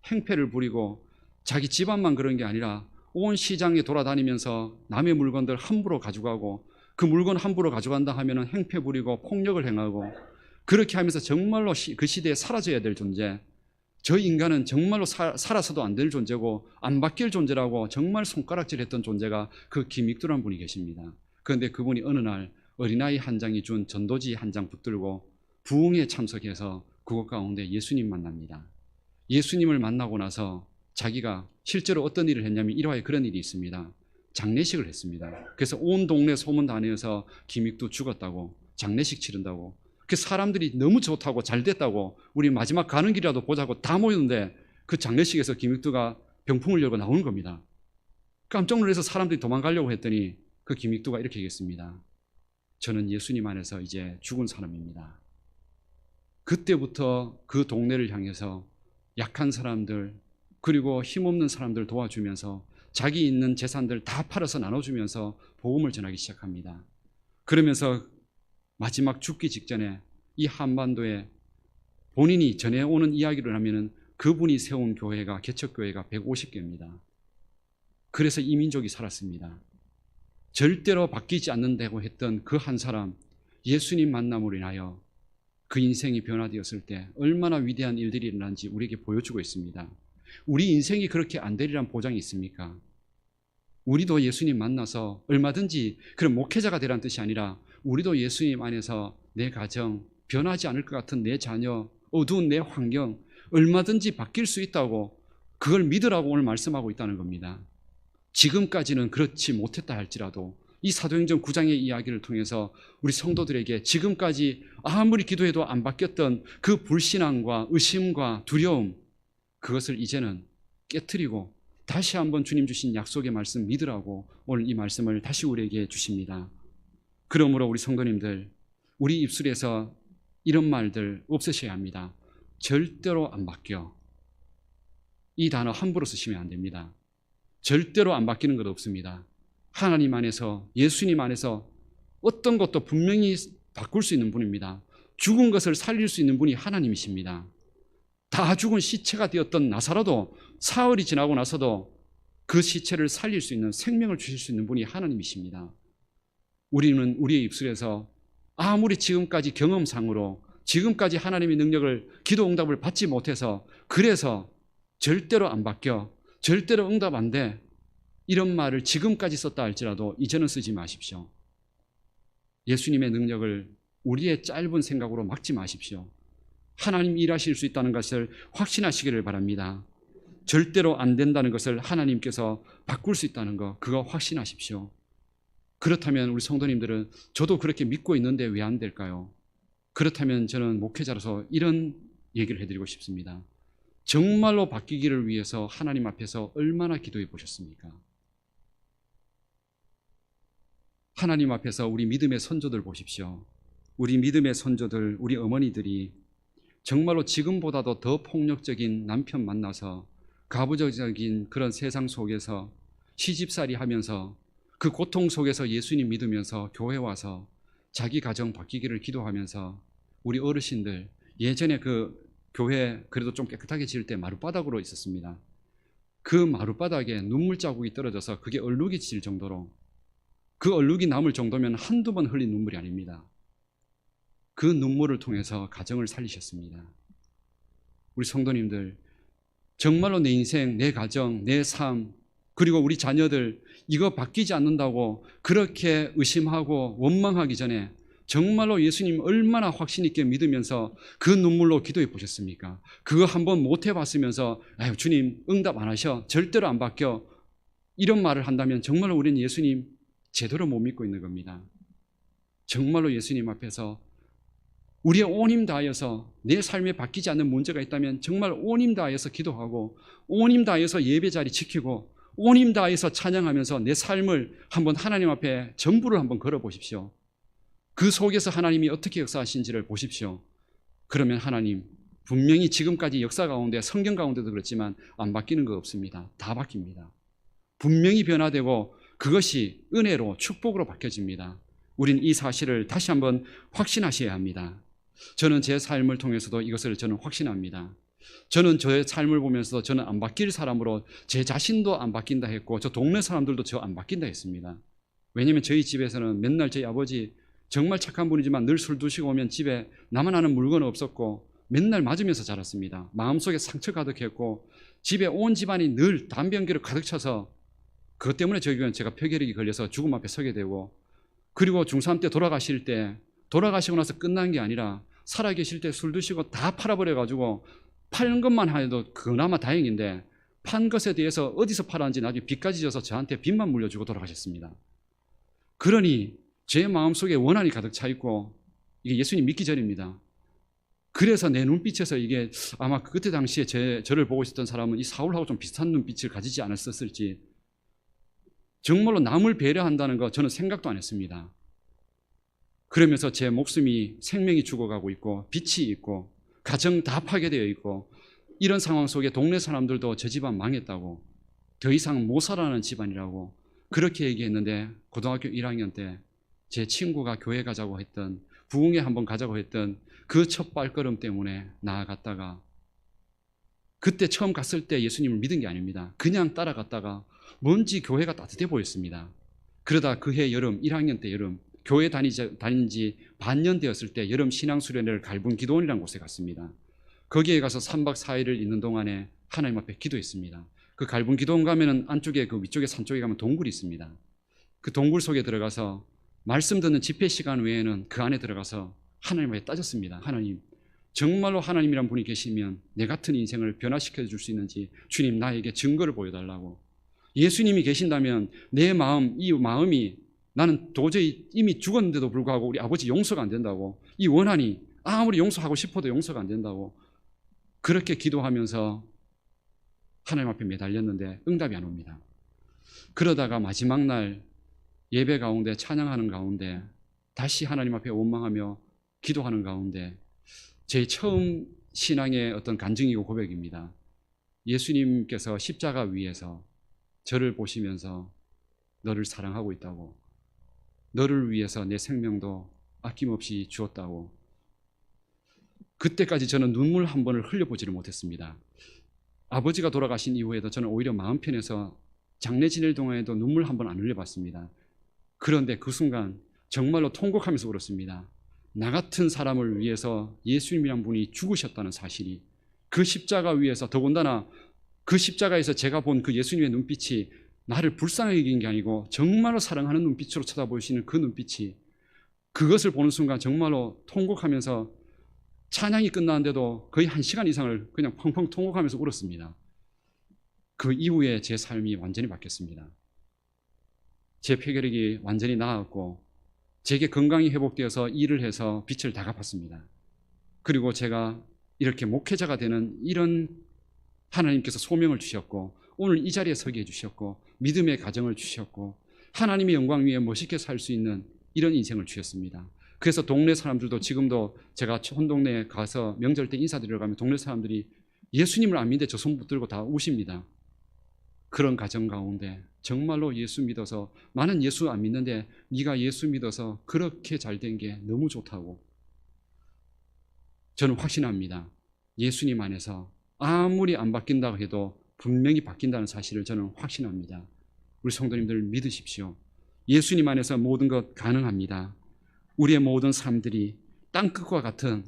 S1: 행패를 부리고, 자기 집안만 그런 게 아니라 온 시장에 돌아다니면서 남의 물건들 함부로 가져가고, 그 물건 함부로 가져간다 하면은 행패 부리고 폭력을 행하고, 그렇게 하면서 정말로 그 시대에 사라져야 될 존재, 저 인간은 정말로 살아서도 안 될 존재고 안 바뀔 존재라고 정말 손가락질했던 존재가 그 김익두라는 분이 계십니다. 그런데 그분이 어느 날 어린아이 한 장이 준 전도지 한 장 붙들고 부흥에 참석해서 그것 가운데 예수님 만납니다. 예수님을 만나고 나서 자기가 실제로 어떤 일을 했냐면 일화에 그런 일이 있습니다. 장례식을 했습니다. 그래서 온 동네 소문 다 내어서 김익두 죽었다고, 장례식 치른다고, 그 사람들이 너무 좋다고 잘 됐다고, 우리 마지막 가는 길이라도 보자고 다 모였는데 그 장례식에서 김익두가 병풍을 열고 나오는 겁니다. 깜짝 놀라서 사람들이 도망가려고 했더니 그 김익두가 이렇게 얘기했습니다. 저는 예수님 안에서 이제 죽은 사람입니다. 그때부터 그 동네를 향해서 약한 사람들 그리고 힘없는 사람들 도와주면서 자기 있는 재산들 다 팔아서 나눠주면서 복음을 전하기 시작합니다. 그러면서 마지막 죽기 직전에 이 한반도에 본인이 전해오는 이야기를 하면은 그분이 세운 교회가, 개척교회가 150개입니다. 그래서 이 민족이 살았습니다. 절대로 바뀌지 않는다고 했던 그 한 사람, 예수님 만남으로 인하여 그 인생이 변화되었을 때 얼마나 위대한 일들이 일어난지 우리에게 보여주고 있습니다. 우리 인생이 그렇게 안 되리란 보장이 있습니까? 우리도 예수님 만나서 얼마든지 그런 목회자가 되라는 뜻이 아니라 우리도 예수님 안에서 내 가정, 변하지 않을 것 같은 내 자녀, 어두운 내 환경 얼마든지 바뀔 수 있다고, 그걸 믿으라고 오늘 말씀하고 있다는 겁니다. 지금까지는 그렇지 못했다 할지라도 이 사도행전 9장의 이야기를 통해서 우리 성도들에게 지금까지 아무리 기도해도 안 바뀌었던 그 불신앙과 의심과 두려움, 그것을 이제는 깨트리고 다시 한번 주님 주신 약속의 말씀 믿으라고 오늘 이 말씀을 다시 우리에게 주십니다. 그러므로 우리 성도님들, 우리 입술에서 이런 말들 없으셔야 합니다. 절대로 안 바뀌어.
S3: 이 단어 함부로 쓰시면 안 됩니다. 절대로 안 바뀌는 것 없습니다. 하나님 안에서, 예수님 안에서 어떤 것도 분명히 바꿀 수 있는 분입니다. 죽은 것을 살릴 수 있는 분이 하나님이십니다. 다 죽은 시체가 되었던 나사로도 사흘이 지나고 나서도 그 시체를 살릴 수 있는, 생명을 주실 수 있는 분이 하나님이십니다. 우리는 우리의 입술에서 아무리 지금까지 경험상으로 지금까지 하나님의 능력을, 기도 응답을 받지 못해서, 그래서 절대로 안 바뀌어, 절대로 응답 안 돼, 이런 말을 지금까지 썼다 할지라도 이제는 쓰지 마십시오. 예수님의 능력을 우리의 짧은 생각으로 막지 마십시오. 하나님 일하실 수 있다는 것을 확신하시기를 바랍니다. 절대로 안 된다는 것을 하나님께서 바꿀 수 있다는 것, 그거 확신하십시오. 그렇다면 우리 성도님들은 저도 그렇게 믿고 있는데 왜 안 될까요? 그렇다면 저는 목회자로서 이런 얘기를 해드리고 싶습니다. 정말로 바뀌기를 위해서 하나님 앞에서 얼마나 기도해 보셨습니까? 하나님 앞에서 우리 믿음의 선조들 보십시오. 우리 믿음의 선조들, 우리 어머니들이 정말로 지금보다도 더 폭력적인 남편 만나서 가부장적인 그런 세상 속에서 시집살이 하면서 그 고통 속에서 예수님 믿으면서 교회 와서 자기 가정 바뀌기를 기도하면서, 우리 어르신들 예전에 그 교회 그래도 좀 깨끗하게 지을 때 마룻바닥으로 있었습니다. 그 마룻바닥에 눈물 자국이 떨어져서 그게 얼룩이 질 정도로, 그 얼룩이 남을 정도면 한두 번 흘린 눈물이 아닙니다. 그 눈물을 통해서 가정을 살리셨습니다. 우리 성도님들, 정말로 내 인생, 내 가정, 내 삶, 그리고 우리 자녀들 이거 바뀌지 않는다고 그렇게 의심하고 원망하기 전에 정말로 예수님 얼마나 확신 있게 믿으면서 그 눈물로 기도해 보셨습니까? 그거 한번 못 해봤으면서 아유 주님 응답 안 하셔, 절대로 안 바뀌어, 이런 말을 한다면 정말로 우리는 예수님 제대로 못 믿고 있는 겁니다. 정말로 예수님 앞에서 우리의 온 힘 다하여서 내 삶에 바뀌지 않는 문제가 있다면 정말 온 힘 다하여서 기도하고, 온 힘 다하여서 예배 자리 지키고, 온 힘 다하여서 찬양하면서 내 삶을 한번 하나님 앞에 전부를 한번 걸어보십시오. 그 속에서 하나님이 어떻게 역사하신지를 보십시오. 그러면 하나님 분명히 지금까지 역사 가운데, 성경 가운데도 그렇지만 안 바뀌는 거 없습니다. 다 바뀝니다. 분명히 변화되고 그것이 은혜로, 축복으로 바뀌어집니다. 우린 이 사실을 다시 한번 확신하셔야 합니다. 저는 제 삶을 통해서도 이것을 저는 확신합니다. 저는 저의 삶을 보면서 저는 안 바뀔 사람으로, 제 자신도 안 바뀐다 했고 저 동네 사람들도 저 안 바뀐다 했습니다. 왜냐하면 저희 집에서는 맨날 저희 아버지 정말 착한 분이지만 늘 술 드시고 오면 집에 나만 아는 물건 없었고 맨날 맞으면서 자랐습니다. 마음속에 상처 가득했고 집에 온 집안이 늘 담배 연기로 가득 차서 그것 때문에 제가 폐결핵이 걸려서 죽음 앞에 서게 되고, 그리고 중3 때 돌아가시고 나서 끝난 게 아니라 살아계실 때 술 드시고 다 팔아버려가지고, 파는 것만 해도 그나마 다행인데 판 것에 대해서 어디서 팔았는지 나중에 빚까지 져서 저한테 빚만 물려주고 돌아가셨습니다. 그러니 제 마음속에 원한이 가득 차 있고, 이게 예수님 믿기 전입니다. 그래서 내 눈빛에서 이게 아마 그때 당시에 저를 보고 있었던 사람은 이 사울하고 좀 비슷한 눈빛을 가지지 않았었을지, 정말로 남을 배려한다는 거 저는 생각도 안 했습니다. 그러면서 제 목숨이, 생명이 죽어가고 있고 빛이 있고 가정 다 파괴되어 있고, 이런 상황 속에 동네 사람들도 저 집안 망했다고, 더 이상 못 살아나는 집안이라고 그렇게 얘기했는데, 고등학교 1학년 때 제 친구가 교회 가자고 했던, 부흥회 한번 가자고 했던 그 첫 발걸음 때문에 나아갔다가, 그때 처음 갔을 때 예수님을 믿은 게 아닙니다. 그냥 따라갔다가 뭔지 교회가 따뜻해 보였습니다. 그러다 그해 여름, 1학년 때 여름, 교회 다닌 지 반년 되었을 때 여름 신앙수련회를 갈분 기도원이라는 곳에 갔습니다. 거기에 가서 3박 4일을 있는 동안에 하나님 앞에 기도했습니다. 그 갈분 기도원 가면은 안쪽에 그 위쪽에 산 쪽에 가면 동굴이 있습니다. 그 동굴 속에 들어가서 말씀 듣는 집회 시간 외에는 그 안에 들어가서 하나님께 따졌습니다. 하나님, 정말로 하나님이란 분이 계시면 내 같은 인생을 변화시켜 줄 수 있는지 주님 나에게 증거를 보여달라고. 예수님이 계신다면 내 마음, 이 마음이, 나는 도저히 이미 죽었는데도 불구하고 우리 아버지 용서가 안 된다고, 이 원한이 아무리 용서하고 싶어도 용서가 안 된다고 그렇게 기도하면서 하나님 앞에 매달렸는데 응답이 안 옵니다. 그러다가 마지막 날 예배 가운데, 찬양하는 가운데, 다시 하나님 앞에 원망하며 기도하는 가운데 제 처음 신앙의 어떤 간증이고 고백입니다. 예수님께서 십자가 위에서 저를 보시면서 너를 사랑하고 있다고, 너를 위해서 내 생명도 아낌없이 주었다고, 그때까지 저는 눈물 한 번을 흘려보지를 못했습니다. 아버지가 돌아가신 이후에도 저는 오히려 마음 편해서 장례 지낼 동안에도 눈물 한 번 안 흘려봤습니다. 그런데 그 순간 정말로 통곡하면서 울었습니다. 나 같은 사람을 위해서 예수님이란 분이 죽으셨다는 사실이, 그 십자가 위에서, 더군다나 그 십자가에서 제가 본 그 예수님의 눈빛이 나를 불쌍하게 여긴 게 아니고 정말로 사랑하는 눈빛으로 쳐다보시는 그 눈빛이, 그것을 보는 순간 정말로 통곡하면서 찬양이 끝나는데도 거의 1시간 이상을 그냥 펑펑 통곡하면서 울었습니다. 그 이후에 제 삶이 완전히 바뀌었습니다. 제 폐결핵이 완전히 나았고 제게 건강이 회복되어서 일을 해서 빚을 다 갚았습니다. 그리고 제가 이렇게 목회자가 되는 이런 하나님께서 소명을 주셨고, 오늘 이 자리에 서게 해주셨고, 믿음의 가정을 주셨고, 하나님의 영광 위에 멋있게 살 수 있는 이런 인생을 주셨습니다. 그래서 동네 사람들도, 지금도 제가 혼동네에 가서 명절 때 인사드리러 가면 동네 사람들이 예수님을 안 믿는데 저 손 붙들고 다 우십니다. 그런 가정 가운데 정말로 예수 믿어서, 나는 예수 안 믿는데 네가 예수 믿어서 그렇게 잘 된 게 너무 좋다고. 저는 확신합니다. 예수님 안에서 아무리 안 바뀐다고 해도 분명히 바뀐다는 사실을 저는 확신합니다. 우리 성도님들 믿으십시오. 예수님 안에서 모든 것 가능합니다. 우리의 모든 삶들이 땅끝과 같은,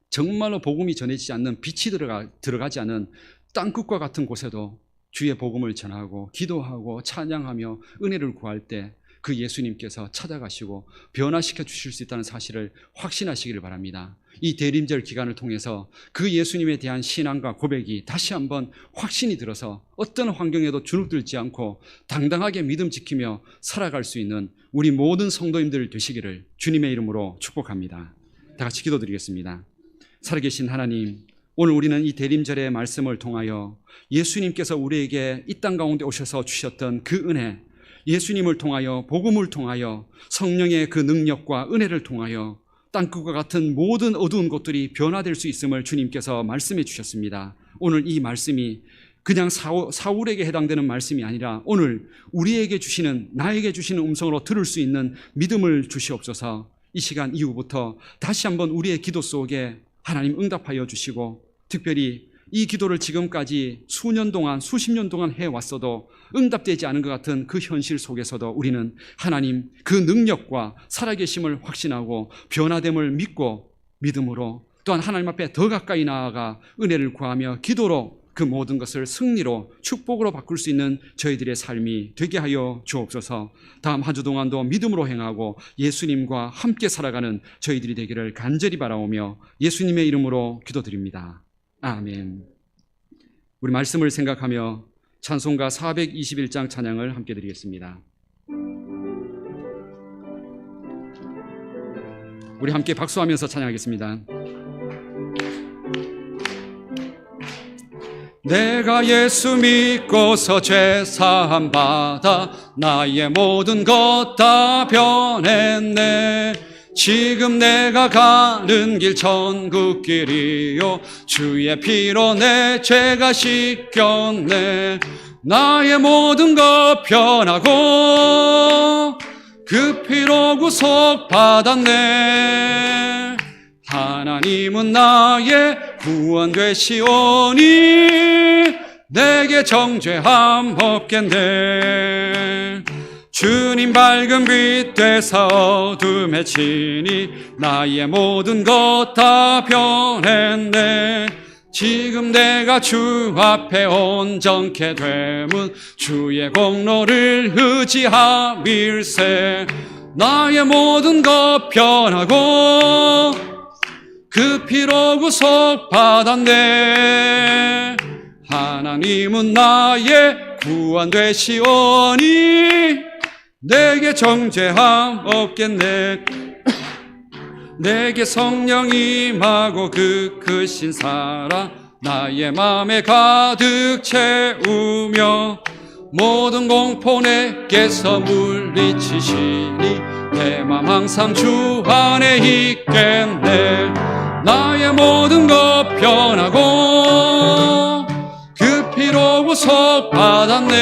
S3: 정말로 복음이 전해지지 않는, 빛이 들어가지 않은 땅끝과 같은 곳에도 주의 복음을 전하고 기도하고 찬양하며 은혜를 구할 때 그 예수님께서 찾아가시고 변화시켜 주실 수 있다는 사실을 확신하시기를 바랍니다. 이 대림절 기간을 통해서 그 예수님에 대한 신앙과 고백이 다시 한번 확신이 들어서 어떤 환경에도 주눅들지 않고 당당하게 믿음 지키며 살아갈 수 있는 우리 모든 성도님들 되시기를 주님의 이름으로 축복합니다. 다 같이 기도드리겠습니다. 살아계신 하나님, 오늘 우리는 이 대림절의 말씀을 통하여 예수님께서 우리에게 이 땅 가운데 오셔서 주셨던 그 은혜, 예수님을 통하여, 복음을 통하여, 성령의 그 능력과 은혜를 통하여 땅끝과 같은 모든 어두운 곳들이 변화될 수 있음을 주님께서 말씀해 주셨습니다. 오늘 이 말씀이 그냥 사울에게 해당되는 말씀이 아니라 오늘 우리에게 주시는, 나에게 주시는 음성으로 들을 수 있는 믿음을 주시옵소서. 이 시간 이후부터 다시 한번 우리의 기도 속에 하나님 응답하여 주시고, 특별히 이 기도를 지금까지 수년 동안, 수십 년 동안 해왔어도 응답되지 않은 것 같은 그 현실 속에서도 우리는 하나님 그 능력과 살아계심을 확신하고 변화됨을 믿고, 믿음으로 또한 하나님 앞에 더 가까이 나아가 은혜를 구하며 기도로 그 모든 것을 승리로, 축복으로 바꿀 수 있는 저희들의 삶이 되게 하여 주옵소서. 다음 한 주 동안도 믿음으로 행하고 예수님과 함께 살아가는 저희들이 되기를 간절히 바라오며 예수님의 이름으로 기도드립니다. 아멘. 우리 말씀을 생각하며 찬송가 421장 찬양을 함께 드리겠습니다. 우리 함께 박수하면서 찬양하겠습니다. 내가 예수 믿고서 죄 사함 받아 나의 모든 것 다 변했네. 지금 내가 가는 길 천국 길이요, 주의 피로 내 죄가 씻겼네. 나의 모든 것 변하고 그 피로 구속 받았네. 하나님은 나의 구원 되시오니 내게 정죄함 없겠네. 주님 밝은 빛 되사 어둠에 치니 나의 모든 것 다 변했네. 지금 내가 주 앞에 온전케 됨은 주의 공로를 의지함일세. 나의 모든 것 변하고 그 피로 구속 받았네. 하나님은 나의 구원 되시오니 내게 정죄함 없겠네. 내게 성령 임하고 그 크신 사랑 나의 맘에 가득 채우며 모든 공포 내게서 물리치시니 내 맘 항상 주 안에 있겠네. 나의 모든 것 변하고 그 구속받았네.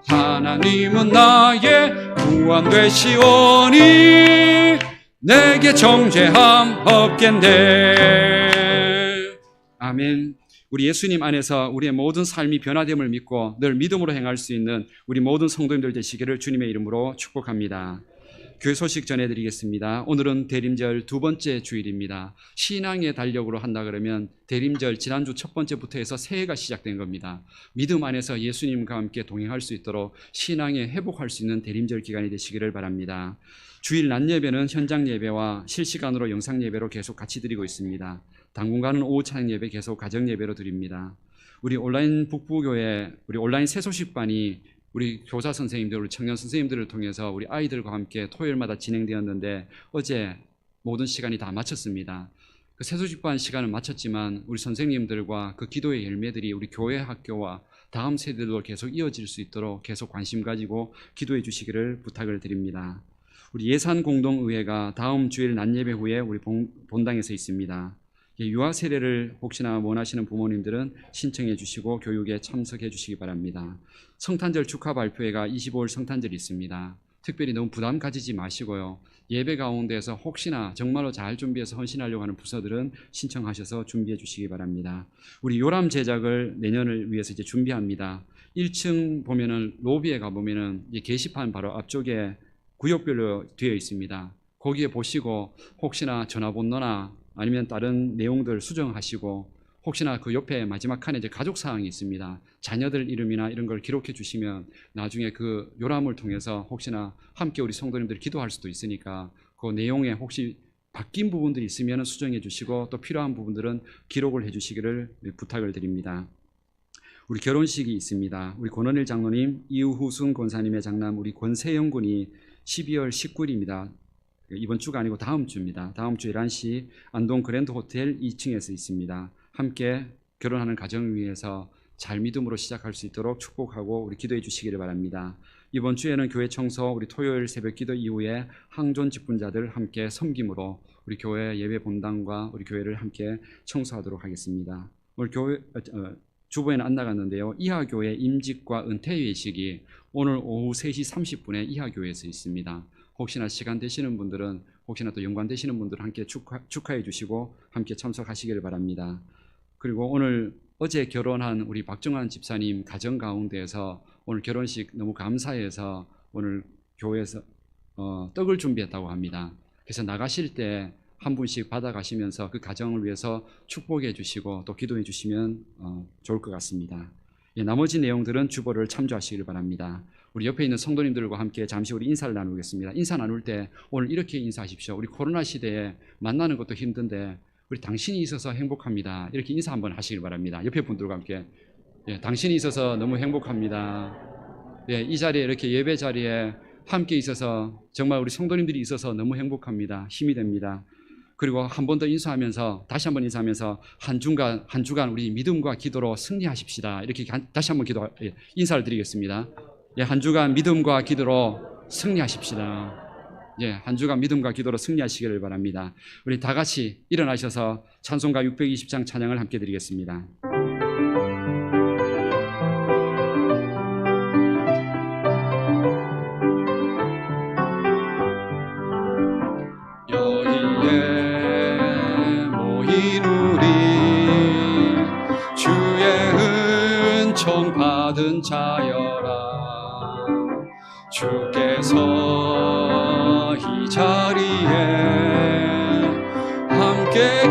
S3: 하나님은 나의 구원 되시오니 내게 정죄함 없겠네. 아멘. 우리 예수님 안에서 우리의 모든 삶이 변화됨을 믿고 늘 믿음으로 행할 수 있는 우리 모든 성도님들 되시기를 주님의 이름으로 축복합니다. 교회 소식 전해드리겠습니다. 오늘은 대림절 두 번째 주일입니다. 신앙의 달력으로 한다 그러면 대림절 지난주 첫 번째부터 해서 새해가 시작된 겁니다. 믿음 안에서 예수님과 함께 동행할 수 있도록 신앙에 회복할 수 있는 대림절 기간이 되시기를 바랍니다. 주일 낮 예배는 현장 예배와 실시간으로 영상 예배로 계속 같이 드리고 있습니다. 당분간은 오후 찬양 예배 계속 가정 예배로 드립니다. 우리 온라인 북부교회 우리 온라인 새소식반이 우리 교사 선생님들, 우리 청년 선생님들을 통해서 우리 아이들과 함께 토요일마다 진행되었는데 어제 모든 시간이 다 마쳤습니다. 그 새소식반 시간은 마쳤지만 우리 선생님들과 그 기도의 열매들이 우리 교회 학교와 다음 세대도 계속 이어질 수 있도록 계속 관심 가지고 기도해 주시기를 부탁을 드립니다. 우리 예산공동의회가 다음 주일 낮 예배 후에 우리 본당에서 있습니다. 유아 세례를 혹시나 원하시는 부모님들은 신청해 주시고 교육에 참석해 주시기 바랍니다. 성탄절 축하 발표회가 25일 성탄절이 있습니다. 특별히 너무 부담 가지지 마시고요. 예배 가운데서 혹시나 정말로 잘 준비해서 헌신하려고 하는 부서들은 신청하셔서 준비해 주시기 바랍니다. 우리 요람 제작을 내년을 위해서 이제 준비합니다. 1층 보면은 로비에 가보면은 게시판 바로 앞쪽에 구역별로 되어 있습니다. 거기에 보시고 혹시나 전화번호나 아니면 다른 내용들 수정하시고 혹시나 그 옆에 마지막 칸에 이제 가족 사항이 있습니다. 자녀들 이름이나 이런 걸 기록해 주시면 나중에 그 요람을 통해서 혹시나 함께 우리 성도님들이 기도할 수도 있으니까 그 내용에 혹시 바뀐 부분들이 있으면 수정해 주시고 또 필요한 부분들은 기록을 해 주시기를 부탁을 드립니다. 우리 결혼식이 있습니다. 우리 권원일 장로님, 이우후순 권사님의 장남 우리 권세영 군이 12월 19일입니다. 이번 주가 아니고 다음 주입니다. 다음 주 11시 안동 그랜드 호텔 2층에서 있습니다. 함께 결혼하는 가정을 위해서 잘 믿음으로 시작할 수 있도록 축복하고 우리 기도해 주시기를 바랍니다. 이번 주에는 교회 청소 우리 토요일 새벽 기도 이후에 항존 직분자들 함께 섬김으로 우리 교회 예배 본당과 우리 교회를 함께 청소하도록 하겠습니다. 오늘 교회 주보에는 안 나갔는데요. 이하교회 임직과 은퇴 예식이 오늘 오후 3시 30분에 이하교회에서 있습니다. 혹시나 시간 되시는 분들은 혹시나 또 연관되시는 분들 함께 축하해 주시고 함께 참석하시기를 바랍니다. 그리고 오늘 어제 결혼한 우리 박정환 집사님 가정 가운데에서 오늘 결혼식 너무 감사해서 오늘 교회에서 떡을 준비했다고 합니다. 그래서 나가실 때 한 분씩 받아가시면서 그 가정을 위해서 축복해 주시고 또 기도해 주시면 좋을 것 같습니다. 나머지 내용들은 주보를 참조하시길 바랍니다. 우리 옆에 있는 성도님들과 함께 잠시 우리 인사를 나누겠습니다. 인사 나눌 때 오늘 이렇게 인사하십시오. 우리 코로나 시대에 만나는 것도 힘든데 우리 당신이 있어서 행복합니다. 이렇게 인사 한번 하시길 바랍니다. 옆에 분들과 함께 당신이 있어서 너무 행복합니다. 이 자리에 이렇게 예배 자리에 함께 있어서 정말 우리 성도님들이 있어서 너무 행복합니다. 힘이 됩니다. 그리고 한 번 더 인사하면서 다시 한번 인사하면서 한 주간 우리 믿음과 기도로 승리하십시다. 이렇게 다시 한번 인사를 드리겠습니다. 한 주간 믿음과 기도로 승리하십시다. 한 주간 믿음과 기도로 승리하시기를 바랍니다. 우리 다 같이 일어나셔서 찬송가 620장 찬양을 함께 드리겠습니다. 받은 자여라. 주께서 이 자리에 함께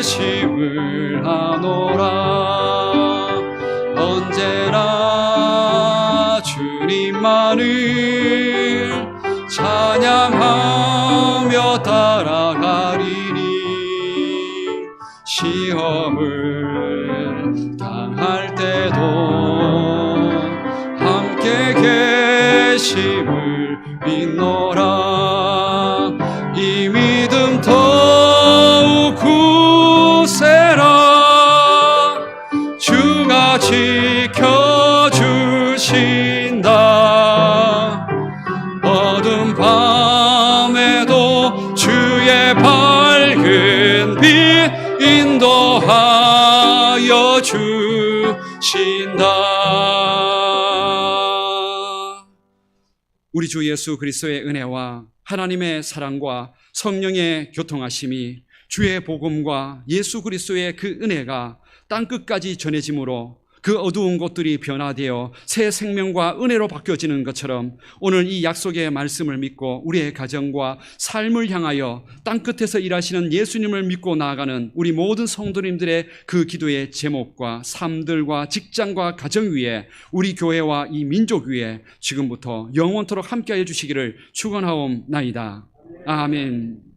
S3: 계심을 하노라. 언제나 주님만을 찬양하며 따라가리니 시험을 당할 때도 함께 계심을 믿노라. 이 믿음 더욱 굳세라. 주가 지켜주신다. 어두운 밤에도 주의 밝은 빛 인도하여 주시네. 우리 주 예수 그리스도의 은혜와 하나님의 사랑과 성령의 교통하심이 주의 복음과 예수 그리스도의 그 은혜가 땅끝까지 전해짐으로 그 어두운 곳들이 변화되어 새 생명과 은혜로 바뀌어지는 것처럼 오늘 이 약속의 말씀을 믿고 우리의 가정과 삶을 향하여 땅끝에서 일하시는 예수님을 믿고 나아가는 우리 모든 성도님들의 그 기도의 제목과 삶들과 직장과 가정 위에 우리 교회와 이 민족 위에 지금부터 영원토록 함께하여 주시기를 축원하옵나이다. 아멘.